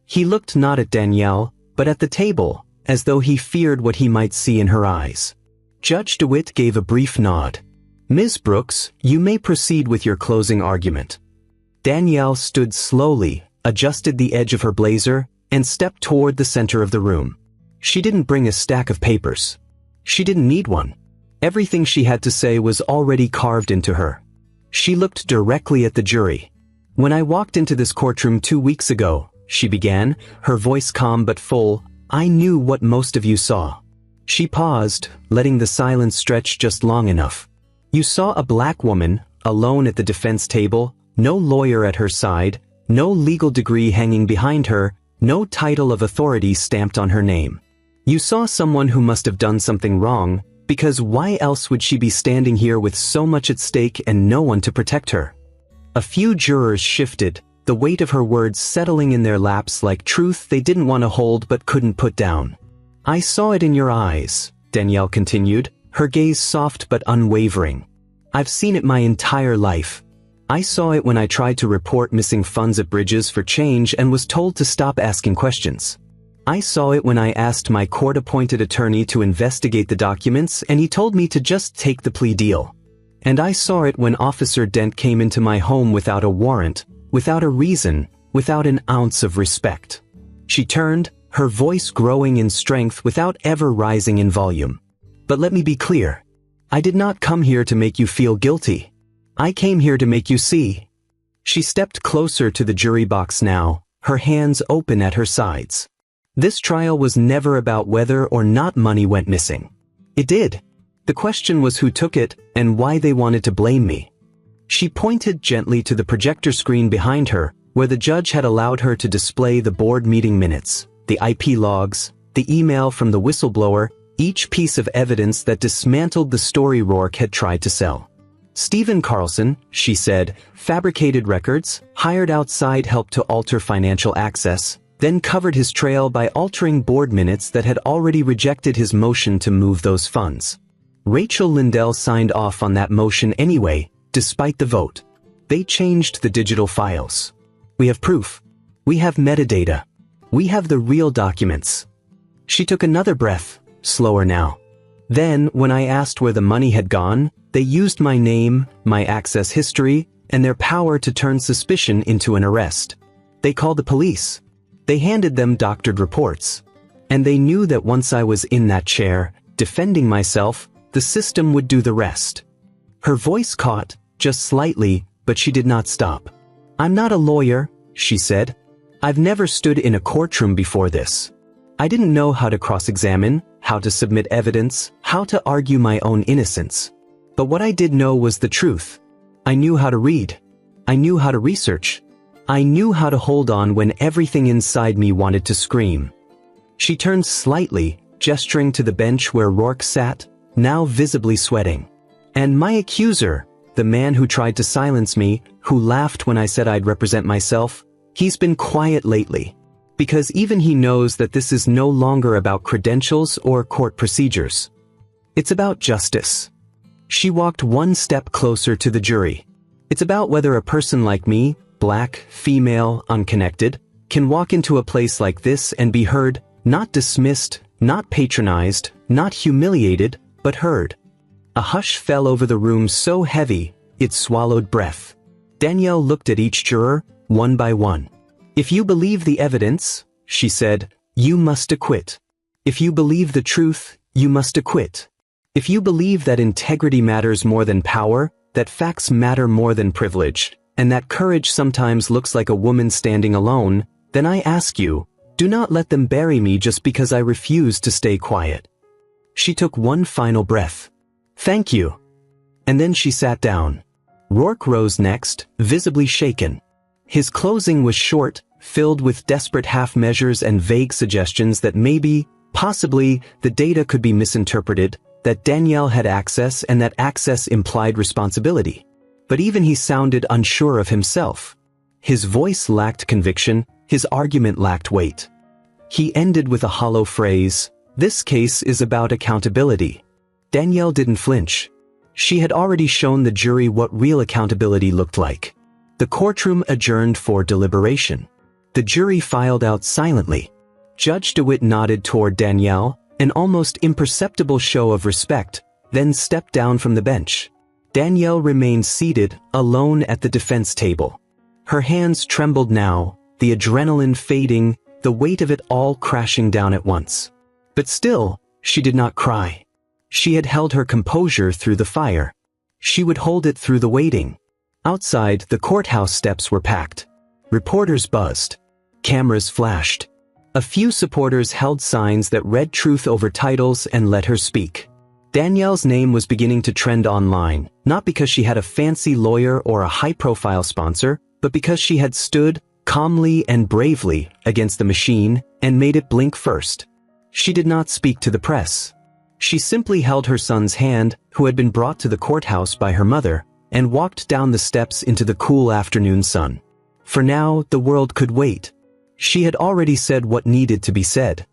He looked not at Danielle, but at the table, as though he feared what he might see in her eyes. Judge DeWitt gave a brief nod. "Ms. Brooks, you may proceed with your closing argument." Danielle stood slowly, adjusted the edge of her blazer, and stepped toward the center of the room. She didn't bring a stack of papers. She didn't need one. Everything she had to say was already carved into her. She looked directly at the jury. "When I walked into this courtroom 2 weeks ago," she began, her voice calm but full, "I knew what most of you saw." She paused, letting the silence stretch just long enough. "You saw a black woman, alone at the defense table, no lawyer at her side, no legal degree hanging behind her, no title of authority stamped on her name. You saw someone who must have done something wrong, because why else would she be standing here with so much at stake and no one to protect her?" A few jurors shifted, the weight of her words settling in their laps like truth they didn't want to hold but couldn't put down. "I saw it in your eyes," Danielle continued, her gaze soft but unwavering. "I've seen it my entire life. I saw it when I tried to report missing funds at Bridges for change and was told to stop asking questions. I saw it when I asked my court-appointed attorney to investigate the documents and he told me to just take the plea deal. And I saw it when Officer Dent came into my home without a warrant, without a reason, without an ounce of respect." She turned, her voice growing in strength without ever rising in volume. "But let me be clear. I did not come here to make you feel guilty. I came here to make you see." She stepped closer to the jury box now, her hands open at her sides. This trial was never about whether or not money went missing. It did. The question was who took it and why they wanted to blame me. She pointed gently to the projector screen behind her, where the judge had allowed her to display the board meeting minutes, the IP logs, the email from the whistleblower, each piece of evidence that dismantled the story Rourke had tried to sell. "Stephen Carlson," she said, "fabricated records, hired outside help to alter financial access, then covered his trail by altering board minutes that had already rejected his motion to move those funds. Rachel Lindell signed off on that motion anyway, despite the vote. They changed the digital files. We have proof. We have metadata. We have the real documents." She took another breath, slower now. "Then, when I asked where the money had gone, they used my name, my access history, and their power to turn suspicion into an arrest. They called the police. They handed them doctored reports. And they knew that once I was in that chair, defending myself, the system would do the rest." Her voice caught, just slightly, but she did not stop. "I'm not a lawyer," she said. "I've never stood in a courtroom before this. I didn't know how to cross-examine, how to submit evidence, how to argue my own innocence. But what I did know was the truth. I knew how to read. I knew how to research. I knew how to hold on when everything inside me wanted to scream." She turned slightly, gesturing to the bench where Rourke sat, now visibly sweating. "And my accuser, the man who tried to silence me, who laughed when I said I'd represent myself, he's been quiet lately. Because even he knows that this is no longer about credentials or court procedures. It's about justice." She walked one step closer to the jury. "It's about whether a person like me, black, female, unconnected, can walk into a place like this and be heard, not dismissed, not patronized, not humiliated, but heard. A hush fell over the room so heavy, it swallowed breath. Danielle looked at each juror, one by one. "If you believe the evidence," she said, "you must acquit. If you believe the truth, you must acquit. If you believe that integrity matters more than power, that facts matter more than privilege, and that courage sometimes looks like a woman standing alone, then I ask you, do not let them bury me just because I refuse to stay quiet." She took one final breath. "Thank you." And then she sat down. Rourke rose next, visibly shaken. His closing was short, filled with desperate half-measures and vague suggestions that maybe, possibly, the data could be misinterpreted, that Danielle had access and that access implied responsibility. But even he sounded unsure of himself. His voice lacked conviction, his argument lacked weight. He ended with a hollow phrase, "This case is about accountability." Danielle didn't flinch. She had already shown the jury what real accountability looked like. The courtroom adjourned for deliberation. The jury filed out silently. Judge DeWitt nodded toward Danielle, an almost imperceptible show of respect, then stepped down from the bench. Danielle remained seated, alone at the defense table. Her hands trembled now, the adrenaline fading, the weight of it all crashing down at once. But still, she did not cry. She had held her composure through the fire. She would hold it through the waiting. Outside, the courthouse steps were packed. Reporters buzzed. Cameras flashed. A few supporters held signs that read truth over titles and let her speak. Danielle's name was beginning to trend online, not because she had a fancy lawyer or a high-profile sponsor, but because she had stood, calmly and bravely, against the machine, and made it blink first. She did not speak to the press. She simply held her son's hand, who had been brought to the courthouse by her mother, and walked down the steps into the cool afternoon sun. For now, the world could wait. She had already said what needed to be said.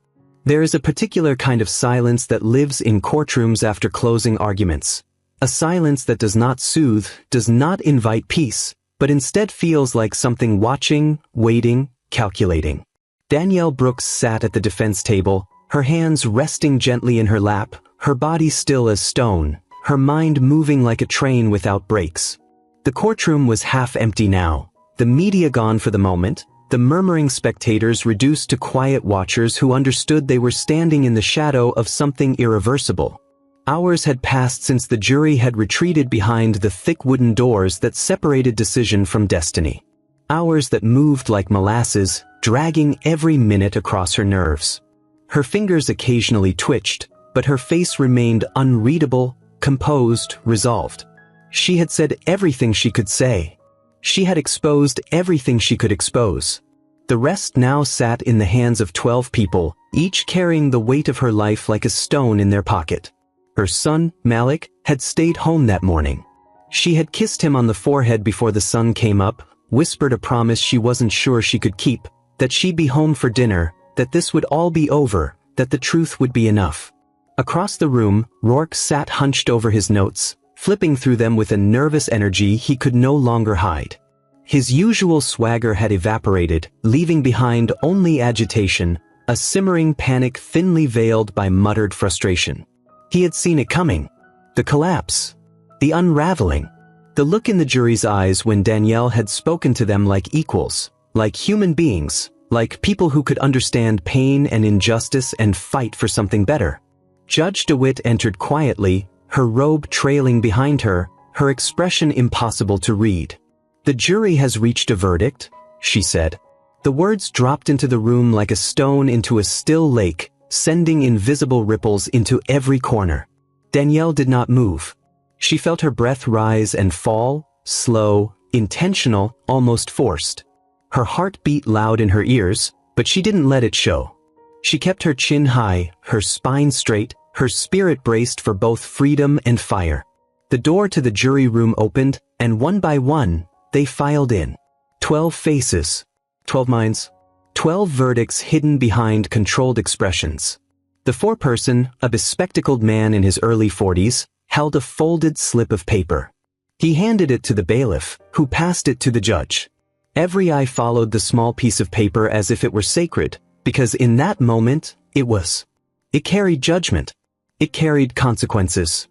There is a particular kind of silence that lives in courtrooms after closing arguments. A silence that does not soothe, does not invite peace, but instead feels like something watching, waiting, calculating. Danielle Brooks sat at the defense table, her hands resting gently in her lap, her body still as stone, her mind moving like a train without brakes. The courtroom was half empty now, the media gone for the moment, the murmuring spectators reduced to quiet watchers who understood they were standing in the shadow of something irreversible. Hours had passed since the jury had retreated behind the thick wooden doors that separated decision from destiny. Hours that moved like molasses, dragging every minute across her nerves. Her fingers occasionally twitched, but her face remained unreadable, composed, resolved. She had said everything she could say. She had exposed everything she could expose. The rest now sat in the hands of 12 people, each carrying the weight of her life like a stone in their pocket. Her son, Malik, had stayed home that morning. She had kissed him on the forehead before the sun came up, whispered a promise she wasn't sure she could keep, that she'd be home for dinner, that this would all be over, that the truth would be enough. Across the room, Rourke sat hunched over his notes, flipping through them with a nervous energy he could no longer hide. His usual swagger had evaporated, leaving behind only agitation, a simmering panic thinly veiled by muttered frustration. He had seen it coming. The collapse. The unraveling. The look in the jury's eyes when Danielle had spoken to them like equals, like human beings, like people who could understand pain and injustice and fight for something better. Judge DeWitt entered quietly, her robe trailing behind her, her expression impossible to read. "The jury has reached a verdict," she said. The words dropped into the room like a stone into a still lake, sending invisible ripples into every corner. Danielle did not move. She felt her breath rise and fall, slow, intentional, almost forced. Her heart beat loud in her ears, but she didn't let it show. She kept her chin high, her spine straight, her spirit braced for both freedom and fire. The door to the jury room opened, and one by one, they filed in. 12 faces. 12 minds. 12 verdicts hidden behind controlled expressions. The foreperson, a bespectacled man in his early 40s, held a folded slip of paper. He handed it to the bailiff, who passed it to the judge. Every eye followed the small piece of paper as if it were sacred, because in that moment, it was. It carried judgment. It carried consequences.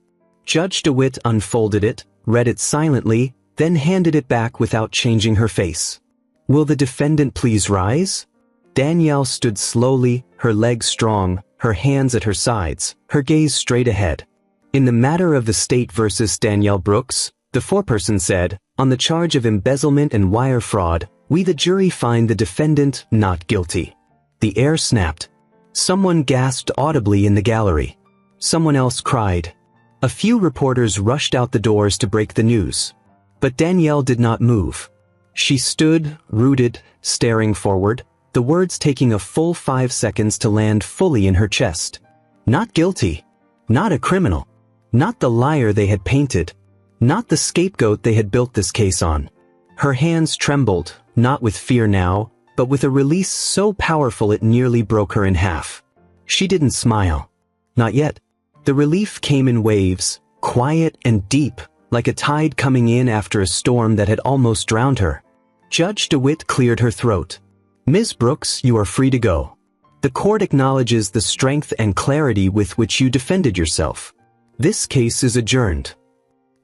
Judge DeWitt unfolded it, read it silently, then handed it back without changing her face. "Will the defendant please rise?" Danielle stood slowly, her legs strong, her hands at her sides, her gaze straight ahead. "In the matter of the state versus Danielle Brooks," the foreperson said, "on the charge of embezzlement and wire fraud, we the jury find the defendant not guilty." The air snapped. Someone gasped audibly in the gallery. Someone else cried. A few reporters rushed out the doors to break the news. But Danielle did not move. She stood, rooted, staring forward, the words taking a full 5 seconds to land fully in her chest. Not guilty. Not a criminal. Not the liar they had painted. Not the scapegoat they had built this case on. Her hands trembled, not with fear now, but with a release so powerful it nearly broke her in half. She didn't smile. Not yet. The relief came in waves, quiet and deep, like a tide coming in after a storm that had almost drowned her. Judge DeWitt cleared her throat. "Ms. Brooks, you are free to go. The court acknowledges the strength and clarity with which you defended yourself. This case is adjourned."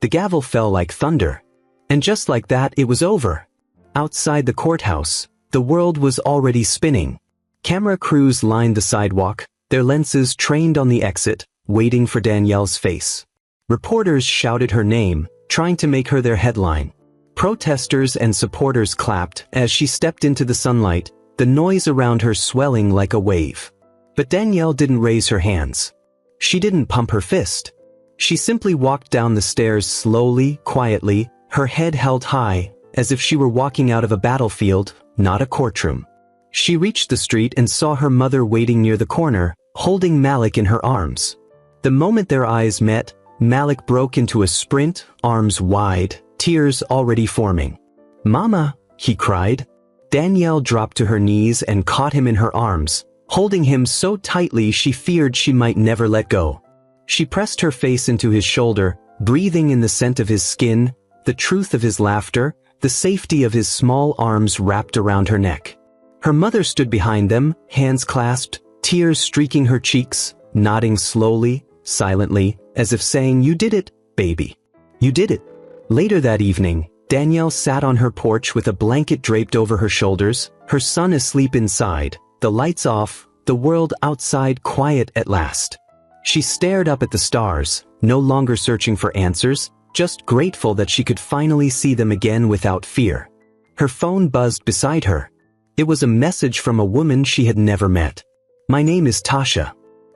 The gavel fell like thunder. And just like that, it was over. Outside the courthouse, the world was already spinning. Camera crews lined the sidewalk, their lenses trained on the exit, waiting for Danielle's face. Reporters shouted her name, trying to make her their headline. Protesters and supporters clapped as she stepped into the sunlight, the noise around her swelling like a wave. But Danielle didn't raise her hands. She didn't pump her fist. She simply walked down the stairs slowly, quietly, her head held high, as if she were walking out of a battlefield, not a courtroom. She reached the street and saw her mother waiting near the corner, holding Malik in her arms. The moment their eyes met, Malik broke into a sprint, arms wide, tears already forming. "Mama," he cried. Danielle dropped to her knees and caught him in her arms, holding him so tightly she feared she might never let go. She pressed her face into his shoulder, breathing in the scent of his skin, the truth of his laughter, the safety of his small arms wrapped around her neck. Her mother stood behind them, hands clasped, tears streaking her cheeks, nodding slowly, silently, as if saying, "You did it, baby. You did it." Later that evening, Danielle sat on her porch with a blanket draped over her shoulders, her son asleep inside, the lights off, the world outside quiet at last. She stared up at the stars, no longer searching for answers, just grateful that she could finally see them again without fear. Her phone buzzed beside her. It was a message from a woman she had never met. "My name is Tasha.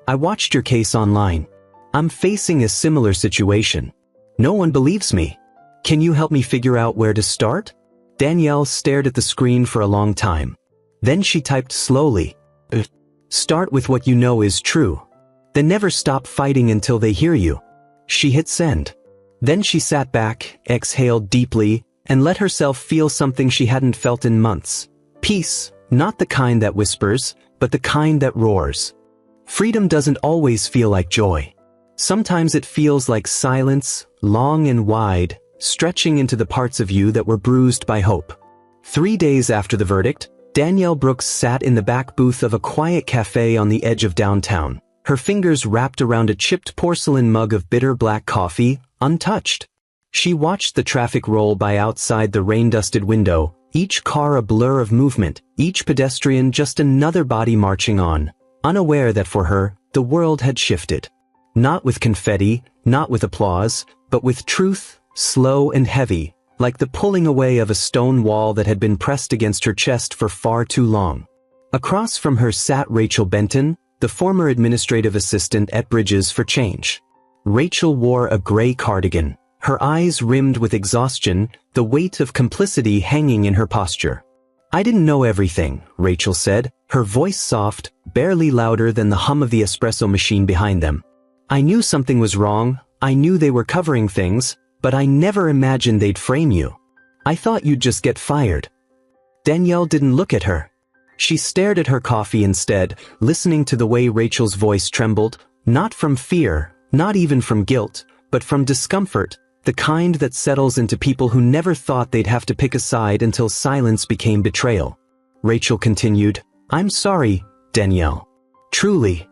I watched your case online. I'm facing a similar situation. No one believes me. Can you help me figure out where to start?" Danielle stared at the screen for a long time. Then she typed slowly, "Start with what you know is true. Then never stop fighting until they hear you." She hit send. Then she sat back, exhaled deeply, and let herself feel something she hadn't felt in months. Peace, not the kind that whispers, but the kind that roars. Freedom doesn't always feel like joy. Sometimes it feels like silence, long and wide, stretching into the parts of you that were bruised by hope. 3 days after the verdict, Danielle Brooks sat in the back booth of a quiet cafe on the edge of downtown, her fingers wrapped around a chipped porcelain mug of bitter black coffee, untouched. She watched the traffic roll by outside the rain-dusted window, each car a blur of movement, each pedestrian just another body marching on, unaware that for her, the world had shifted. Not with confetti, not with applause, but with truth, slow and heavy, like the pulling away of a stone wall that had been pressed against her chest for far too long. Across from her sat Rachel Benton, the former administrative assistant at Bridges for Change. Rachel wore a gray cardigan, her eyes rimmed with exhaustion, the weight of complicity hanging in her posture. "I didn't know everything," Rachel said, her voice soft, barely louder than the hum of the espresso machine behind them. "I knew something was wrong, I knew they were covering things, but I never imagined they'd frame you. I thought you'd just get fired." Danielle didn't look at her. She stared at her coffee instead, listening to the way Rachel's voice trembled, not from fear, not even from guilt, but from discomfort, The kind that settles into people who never thought they'd have to pick a side until silence became betrayal. Rachel continued, "I'm sorry, Danielle. Truly."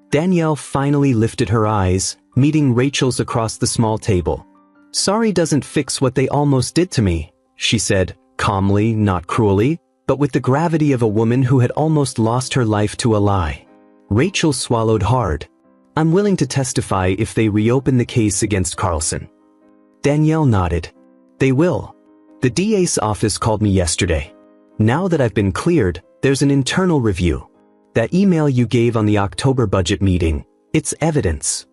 Danielle finally lifted her eyes, meeting Rachel's across the small table. "Sorry doesn't fix what they almost did to me," she said, calmly, not cruelly, but with the gravity of a woman who had almost lost her life to a lie. Rachel swallowed hard. "I'm willing to testify if they reopen the case against Carlson." Danielle nodded. "They will. The DA's office called me yesterday. Now that I've been cleared, there's an internal review. That email you gave on the October budget meeting, it's evidence."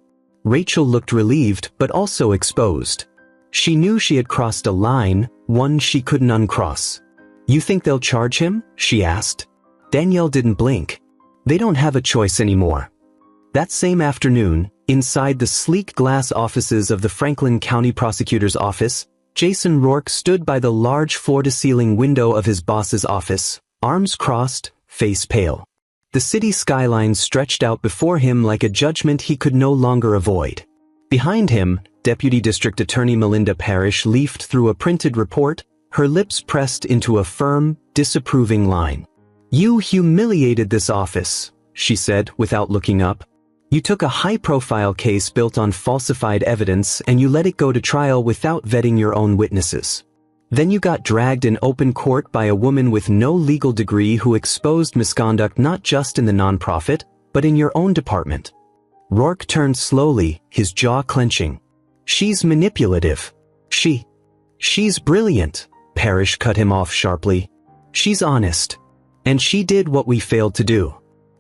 Rachel looked relieved but also exposed. She knew she had crossed a line, one she couldn't uncross. "You think they'll charge him?" she asked. Danielle didn't blink. "They don't have a choice anymore." That same afternoon, inside the sleek glass offices of the Franklin County Prosecutor's office, Jason Rourke stood by the large floor-to-ceiling window of his boss's office, arms crossed, face pale. The city skyline stretched out before him like a judgment he could no longer avoid. Behind him, Deputy District Attorney Melinda Parrish leafed through a printed report, her lips pressed into a firm, disapproving line. "You humiliated this office," she said without looking up. "You took a high-profile case built on falsified evidence and you let it go to trial without vetting your own witnesses. Then you got dragged in open court by a woman with no legal degree who exposed misconduct not just in the nonprofit, but in your own department." Rourke turned slowly, his jaw clenching. "She's manipulative. She's brilliant," Parrish cut him off sharply. "She's honest. And she did what we failed to do.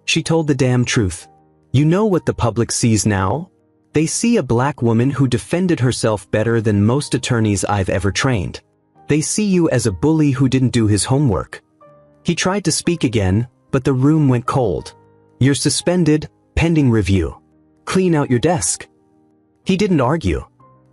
She told the damn truth. You know what the public sees now? They see a black woman who defended herself better than most attorneys I've ever trained. They see you as a bully who didn't do his homework." He tried to speak again, but the room went cold. "You're suspended, pending review. Clean out your desk." He didn't argue.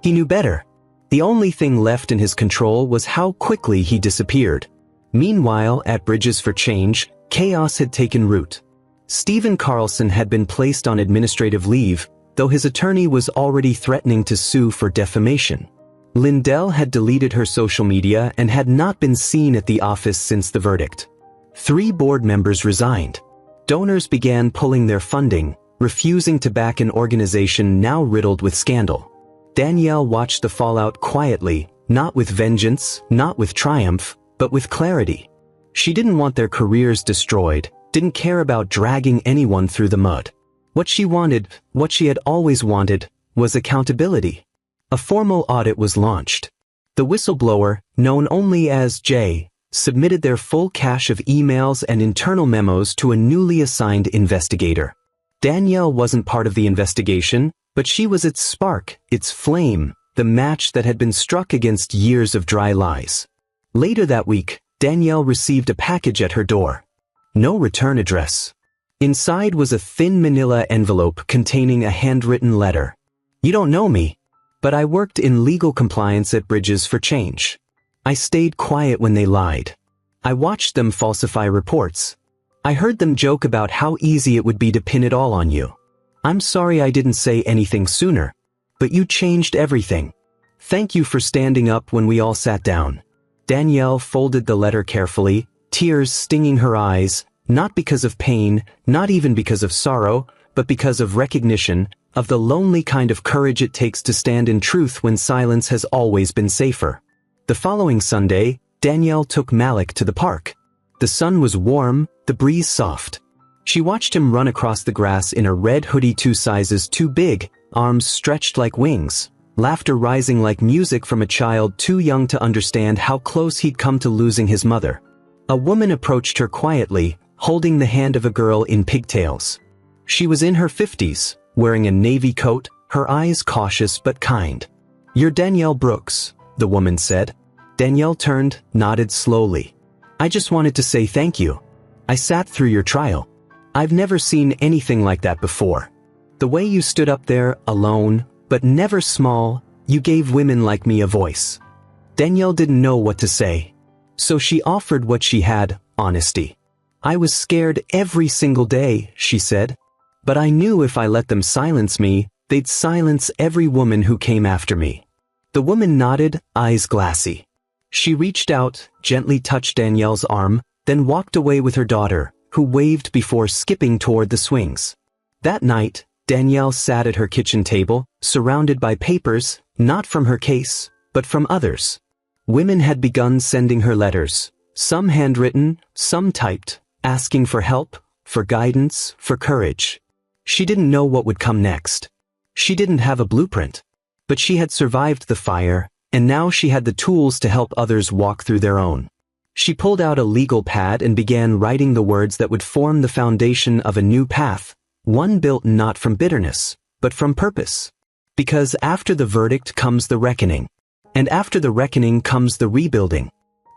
He knew better. The only thing left in his control was how quickly he disappeared. Meanwhile, at Bridges for Change, chaos had taken root. Stephen Carlson had been placed on administrative leave, though his attorney was already threatening to sue for defamation. Lindell had deleted her social media and had not been seen at the office since the verdict. 3 board members resigned. Donors began pulling their funding, refusing to back an organization now riddled with scandal. Danielle watched the fallout quietly, not with vengeance, not with triumph, but with clarity. She didn't want their careers destroyed, didn't care about dragging anyone through the mud. What she wanted, what she had always wanted, was accountability. A formal audit was launched. The whistleblower, known only as Jay, submitted their full cache of emails and internal memos to a newly assigned investigator. Danielle wasn't part of the investigation, but she was its spark, its flame, the match that had been struck against years of dry lies. Later that week, Danielle received a package at her door. No return address. Inside was a thin manila envelope containing a handwritten letter. "You don't know me, but I worked in legal compliance at Bridges for Change. I stayed quiet when they lied. I watched them falsify reports. I heard them joke about how easy it would be to pin it all on you. I'm sorry I didn't say anything sooner, but you changed everything. Thank you for standing up when we all sat down." Danielle folded the letter carefully, tears stinging her eyes, not because of pain, not even because of sorrow, but because of recognition, of the lonely kind of courage it takes to stand in truth when silence has always been safer. The following Sunday, Danielle took Malik to the park. The sun was warm, the breeze soft. She watched him run across the grass in a red hoodie 2 sizes too big, arms stretched like wings, laughter rising like music from a child too young to understand how close he'd come to losing his mother. A woman approached her quietly, holding the hand of a girl in pigtails. She was in her 50s, wearing a navy coat, her eyes cautious but kind. "You're Danielle Brooks," the woman said. Danielle turned, nodded slowly. "I just wanted to say thank you. I sat through your trial. I've never seen anything like that before. The way you stood up there, alone, but never small, you gave women like me a voice." Danielle didn't know what to say. So she offered what she had, honesty. "I was scared every single day," she said. "But I knew if I let them silence me, they'd silence every woman who came after me." The woman nodded, eyes glassy. She reached out, gently touched Danielle's arm, then walked away with her daughter, who waved before skipping toward the swings. That night, Danielle sat at her kitchen table, surrounded by papers, not from her case, but from others. Women had begun sending her letters, some handwritten, some typed, asking for help, for guidance, for courage. She didn't know what would come next. She didn't have a blueprint. But she had survived the fire, and now she had the tools to help others walk through their own. She pulled out a legal pad and began writing the words that would form the foundation of a new path, one built not from bitterness, but from purpose. Because after the verdict comes the reckoning. And after the reckoning comes the rebuilding.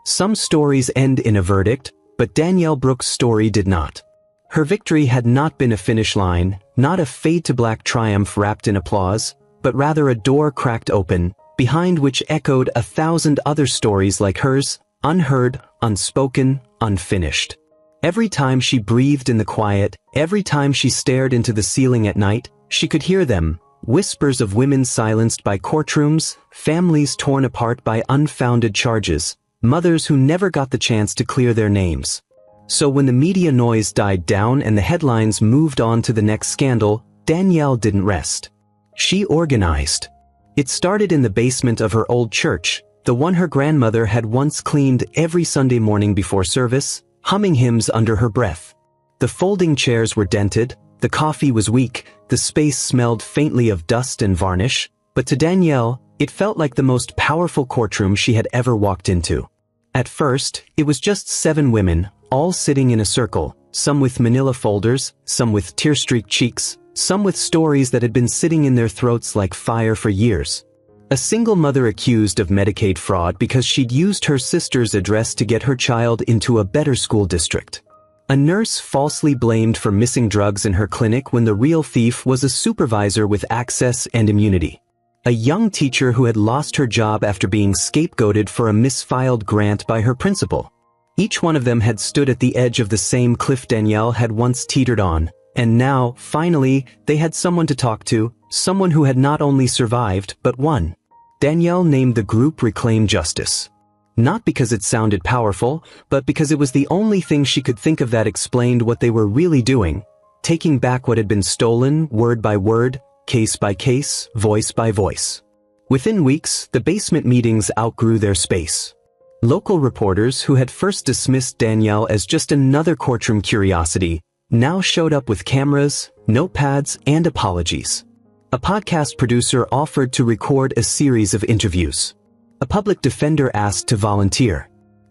Some stories end in a verdict, but Danielle Brooks' story did not. Her victory had not been a finish line, not a fade-to-black triumph wrapped in applause, but rather a door cracked open, behind which echoed 1,000 other stories like hers, unheard, unspoken, unfinished. Every time she breathed in the quiet, every time she stared into the ceiling at night, she could hear them, whispers of women silenced by courtrooms, families torn apart by unfounded charges, mothers who never got the chance to clear their names. So when the media noise died down and the headlines moved on to the next scandal, Danielle didn't rest. She organized. It started in the basement of her old church, the one her grandmother had once cleaned every Sunday morning before service, humming hymns under her breath. The folding chairs were dented, the coffee was weak, the space smelled faintly of dust and varnish, but to Danielle, it felt like the most powerful courtroom she had ever walked into. At first, it was just 7 women, all sitting in a circle, some with manila folders, some with tear-streaked cheeks, some with stories that had been sitting in their throats like fire for years. A single mother accused of Medicaid fraud because she'd used her sister's address to get her child into a better school district. A nurse falsely blamed for missing drugs in her clinic when the real thief was a supervisor with access and immunity. A young teacher who had lost her job after being scapegoated for a misfiled grant by her principal. Each one of them had stood at the edge of the same cliff Danielle had once teetered on. And now, finally, they had someone to talk to, someone who had not only survived, but won. Danielle named the group Reclaim Justice. Not because it sounded powerful, but because it was the only thing she could think of that explained what they were really doing, taking back what had been stolen, word by word, case by case, voice by voice. Within weeks, the basement meetings outgrew their space. Local reporters who had first dismissed Danielle as just another courtroom curiosity now showed up with cameras, notepads, and apologies. A podcast producer offered to record a series of interviews. A public defender asked to volunteer.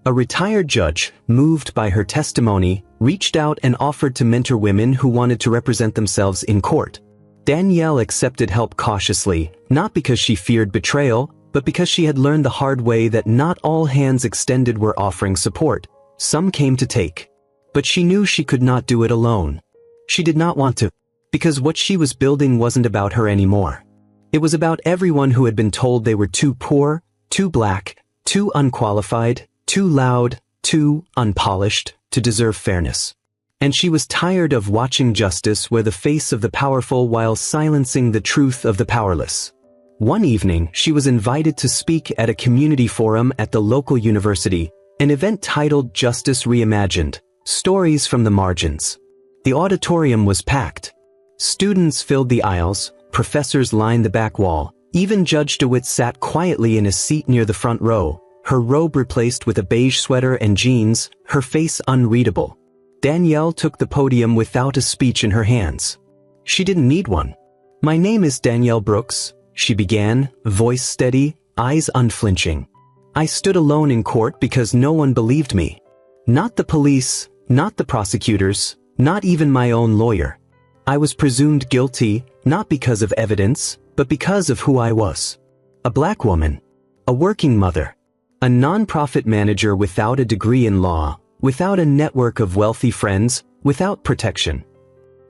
A retired judge, moved by her testimony, reached out and offered to mentor women who wanted to represent themselves in court. Danielle accepted help cautiously, not because she feared betrayal, but because she had learned the hard way that not all hands extended were offering support. Some came to take. But she knew she could not do it alone. She did not want to, because what she was building wasn't about her anymore. It was about everyone who had been told they were too poor, too black, too unqualified, too loud, too unpolished to deserve fairness. And she was tired of watching justice wear the face of the powerful while silencing the truth of the powerless. One evening, she was invited to speak at a community forum at the local university, an event titled Justice Reimagined. Stories from the Margins. The auditorium was packed. Students filled the aisles, professors lined the back wall, even Judge DeWitt sat quietly in a seat near the front row, her robe replaced with a beige sweater and jeans, her face unreadable. Danielle took the podium without a speech in her hands. She didn't need one. "My name is Danielle Brooks," she began, voice steady, eyes unflinching. "I stood alone in court because no one believed me. Not the police, not the prosecutors, not even my own lawyer. I was presumed guilty, not because of evidence, but because of who I was. A black woman. A working mother. A nonprofit manager without a degree in law, without a network of wealthy friends, without protection."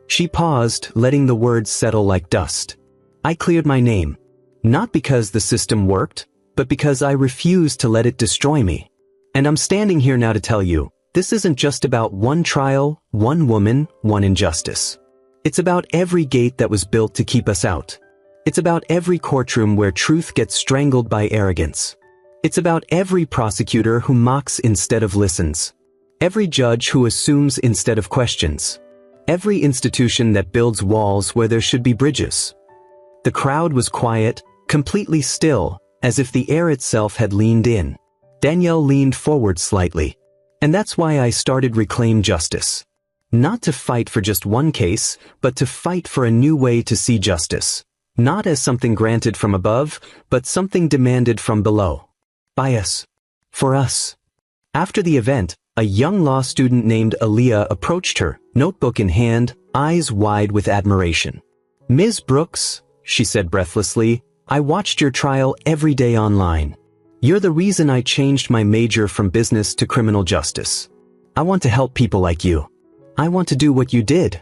She paused, letting the words settle like dust. "I cleared my name. Not because the system worked, but because I refused to let it destroy me. And I'm standing here now to tell you, this isn't just about one trial, one woman, one injustice. It's about every gate that was built to keep us out. It's about every courtroom where truth gets strangled by arrogance. It's about every prosecutor who mocks instead of listens. Every judge who assumes instead of questions. Every institution that builds walls where there should be bridges. The crowd was quiet, completely still, as if the air itself had leaned in. Danielle leaned forward slightly. And that's why I started Reclaim Justice. Not to fight for just one case, but to fight for a new way to see justice. Not as something granted from above, but something demanded from below. By us. For us. After the event, a young law student named Aaliyah approached her, notebook in hand, eyes wide with admiration. "Ms. Brooks," she said breathlessly, "I watched your trial every day online. You're the reason I changed my major from business to criminal justice. I want to help people like you. I want to do what you did."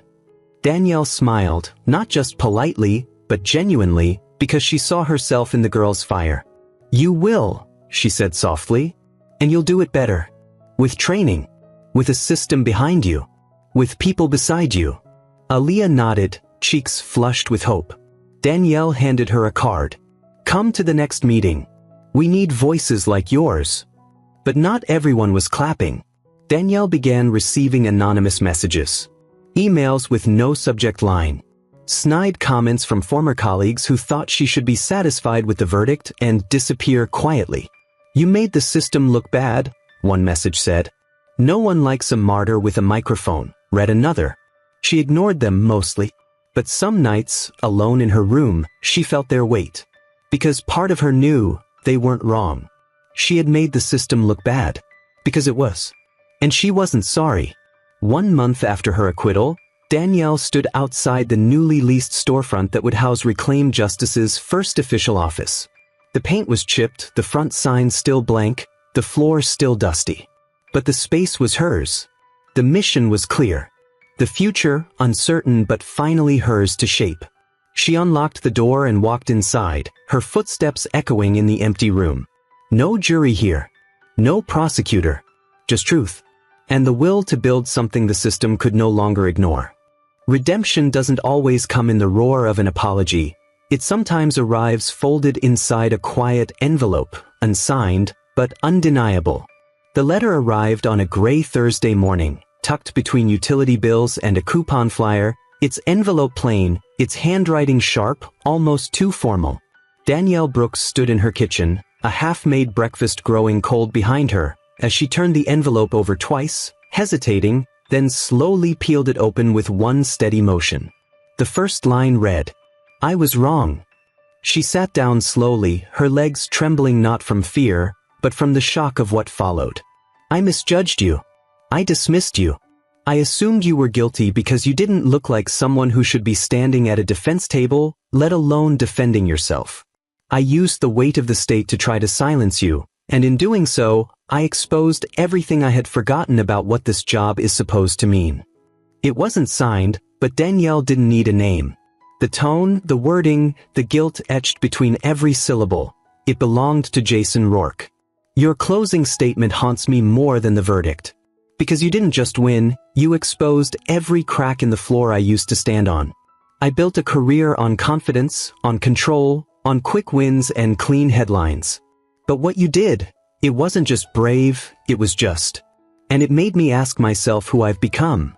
Danielle smiled, not just politely, but genuinely, because she saw herself in the girl's fire. "You will," she said softly, "and you'll do it better. With training. With a system behind you. With people beside you." Aaliyah nodded, cheeks flushed with hope. Danielle handed her a card. "Come to the next meeting. We need voices like yours." But not everyone was clapping. Danielle began receiving anonymous messages. Emails with no subject line. Snide comments from former colleagues who thought she should be satisfied with the verdict and disappear quietly. "You made the system look bad," one message said. "No one likes a martyr with a microphone," read another. She ignored them mostly. But some nights, alone in her room, she felt their weight. Because part of her knew they weren't wrong. She had made the system look bad. Because it was. And she wasn't sorry. 1 month after her acquittal, Danielle stood outside the newly leased storefront that would house Reclaim Justice's first official office. The paint was chipped, the front sign still blank, the floor still dusty. But the space was hers. The mission was clear. The future, uncertain but finally hers to shape. She unlocked the door and walked inside, her footsteps echoing in the empty room. No jury here. No prosecutor. Just truth. And the will to build something the system could no longer ignore. Redemption doesn't always come in the roar of an apology. It sometimes arrives folded inside a quiet envelope, unsigned, but undeniable. The letter arrived on a gray Thursday morning, tucked between utility bills and a coupon flyer, its envelope plain, its handwriting sharp, almost too formal. Danielle Brooks stood in her kitchen, a half-made breakfast growing cold behind her, as she turned the envelope over twice, hesitating, then slowly peeled it open with one steady motion. The first line read, "I was wrong." She sat down slowly, her legs trembling not from fear, but from the shock of what followed. "I misjudged you. I dismissed you. I assumed you were guilty because you didn't look like someone who should be standing at a defense table, let alone defending yourself. I used the weight of the state to try to silence you, and in doing so, I exposed everything I had forgotten about what this job is supposed to mean." It wasn't signed, but Danielle didn't need a name. The tone, the wording, the guilt etched between every syllable. It belonged to Jason Rourke. "Your closing statement haunts me more than the verdict. Because you didn't just win, you exposed every crack in the floor I used to stand on. I built a career on confidence, on control, on quick wins and clean headlines. But what you did, it wasn't just brave, it was just. And it made me ask myself who I've become."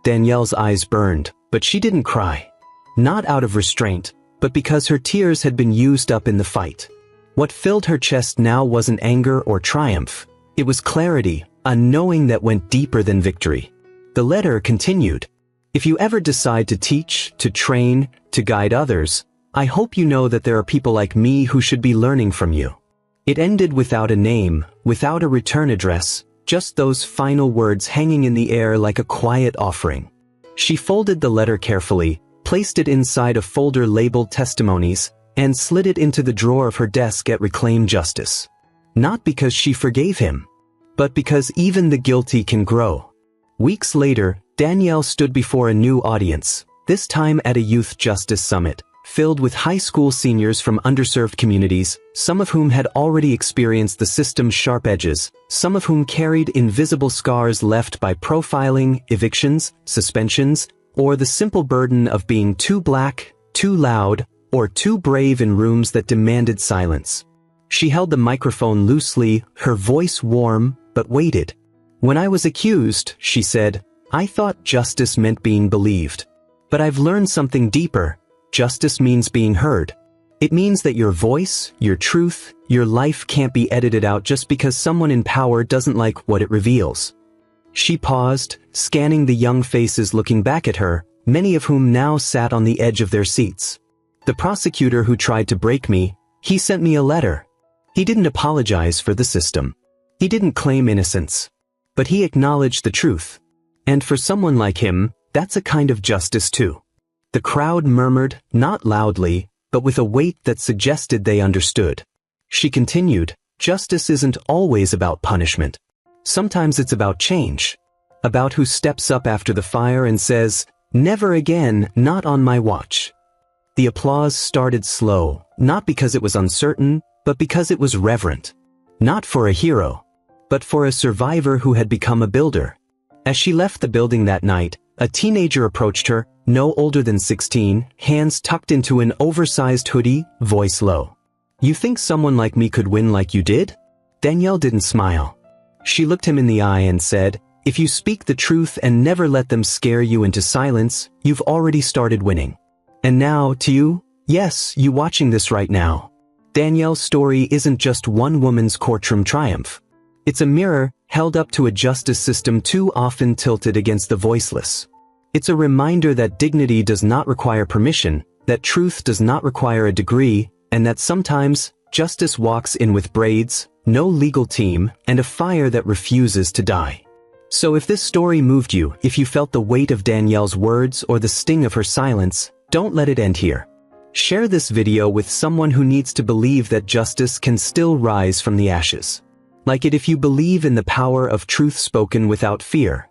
Danielle's eyes burned, but she didn't cry. Not out of restraint, but because her tears had been used up in the fight. What filled her chest now wasn't anger or triumph. It was clarity, a knowing that went deeper than victory. The letter continued, "If you ever decide to teach, to train, to guide others, I hope you know that there are people like me who should be learning from you." It ended without a name, without a return address, just those final words hanging in the air like a quiet offering. She folded the letter carefully, placed it inside a folder labeled Testimonies, and slid it into the drawer of her desk at Reclaim Justice. Not because she forgave him, but because even the guilty can grow. Weeks later, Danielle stood before a new audience, this time at a youth justice summit, filled with high school seniors from underserved communities, some of whom had already experienced the system's sharp edges, some of whom carried invisible scars left by profiling, evictions, suspensions, or the simple burden of being too black, too loud, or too brave in rooms that demanded silence. She held the microphone loosely, her voice warm, but weighted. "When I was accused," she said, "I thought justice meant being believed. But I've learned something deeper. Justice means being heard. It means that your voice, your truth, your life can't be edited out just because someone in power doesn't like what it reveals." She paused, scanning the young faces looking back at her, many of whom now sat on the edge of their seats. "The prosecutor who tried to break me, he sent me a letter. He didn't apologize for the system. He didn't claim innocence. But he acknowledged the truth. And for someone like him, that's a kind of justice too." The crowd murmured, not loudly, but with a weight that suggested they understood. She continued, "Justice isn't always about punishment. Sometimes it's about change. About who steps up after the fire and says, 'Never again, not on my watch.'" The applause started slow, not because it was uncertain, but because it was reverent. Not for a hero, but for a survivor who had become a builder. As she left the building that night, a teenager approached her, no older than 16, hands tucked into an oversized hoodie, voice low. "You think someone like me could win like you did?" Danielle didn't smile. She looked him in the eye and said, "If you speak the truth and never let them scare you into silence, you've already started winning. And now, to you, yes, you watching this right now. Danielle's story isn't just one woman's courtroom triumph. It's a mirror held up to a justice system too often tilted against the voiceless. It's a reminder that dignity does not require permission, that truth does not require a degree, and that sometimes justice walks in with braids, no legal team, and a fire that refuses to die." So if this story moved you, if you felt the weight of Danielle's words or the sting of her silence, don't let it end here. Share this video with someone who needs to believe that justice can still rise from the ashes. Like it if you believe in the power of truth spoken without fear.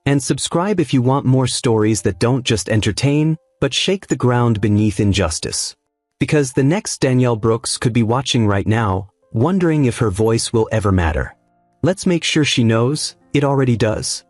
And subscribe if you want more stories that don't just entertain, but shake the ground beneath injustice. Because the next Danielle Brooks could be watching right now, wondering if her voice will ever matter. Let's make sure she knows it already does.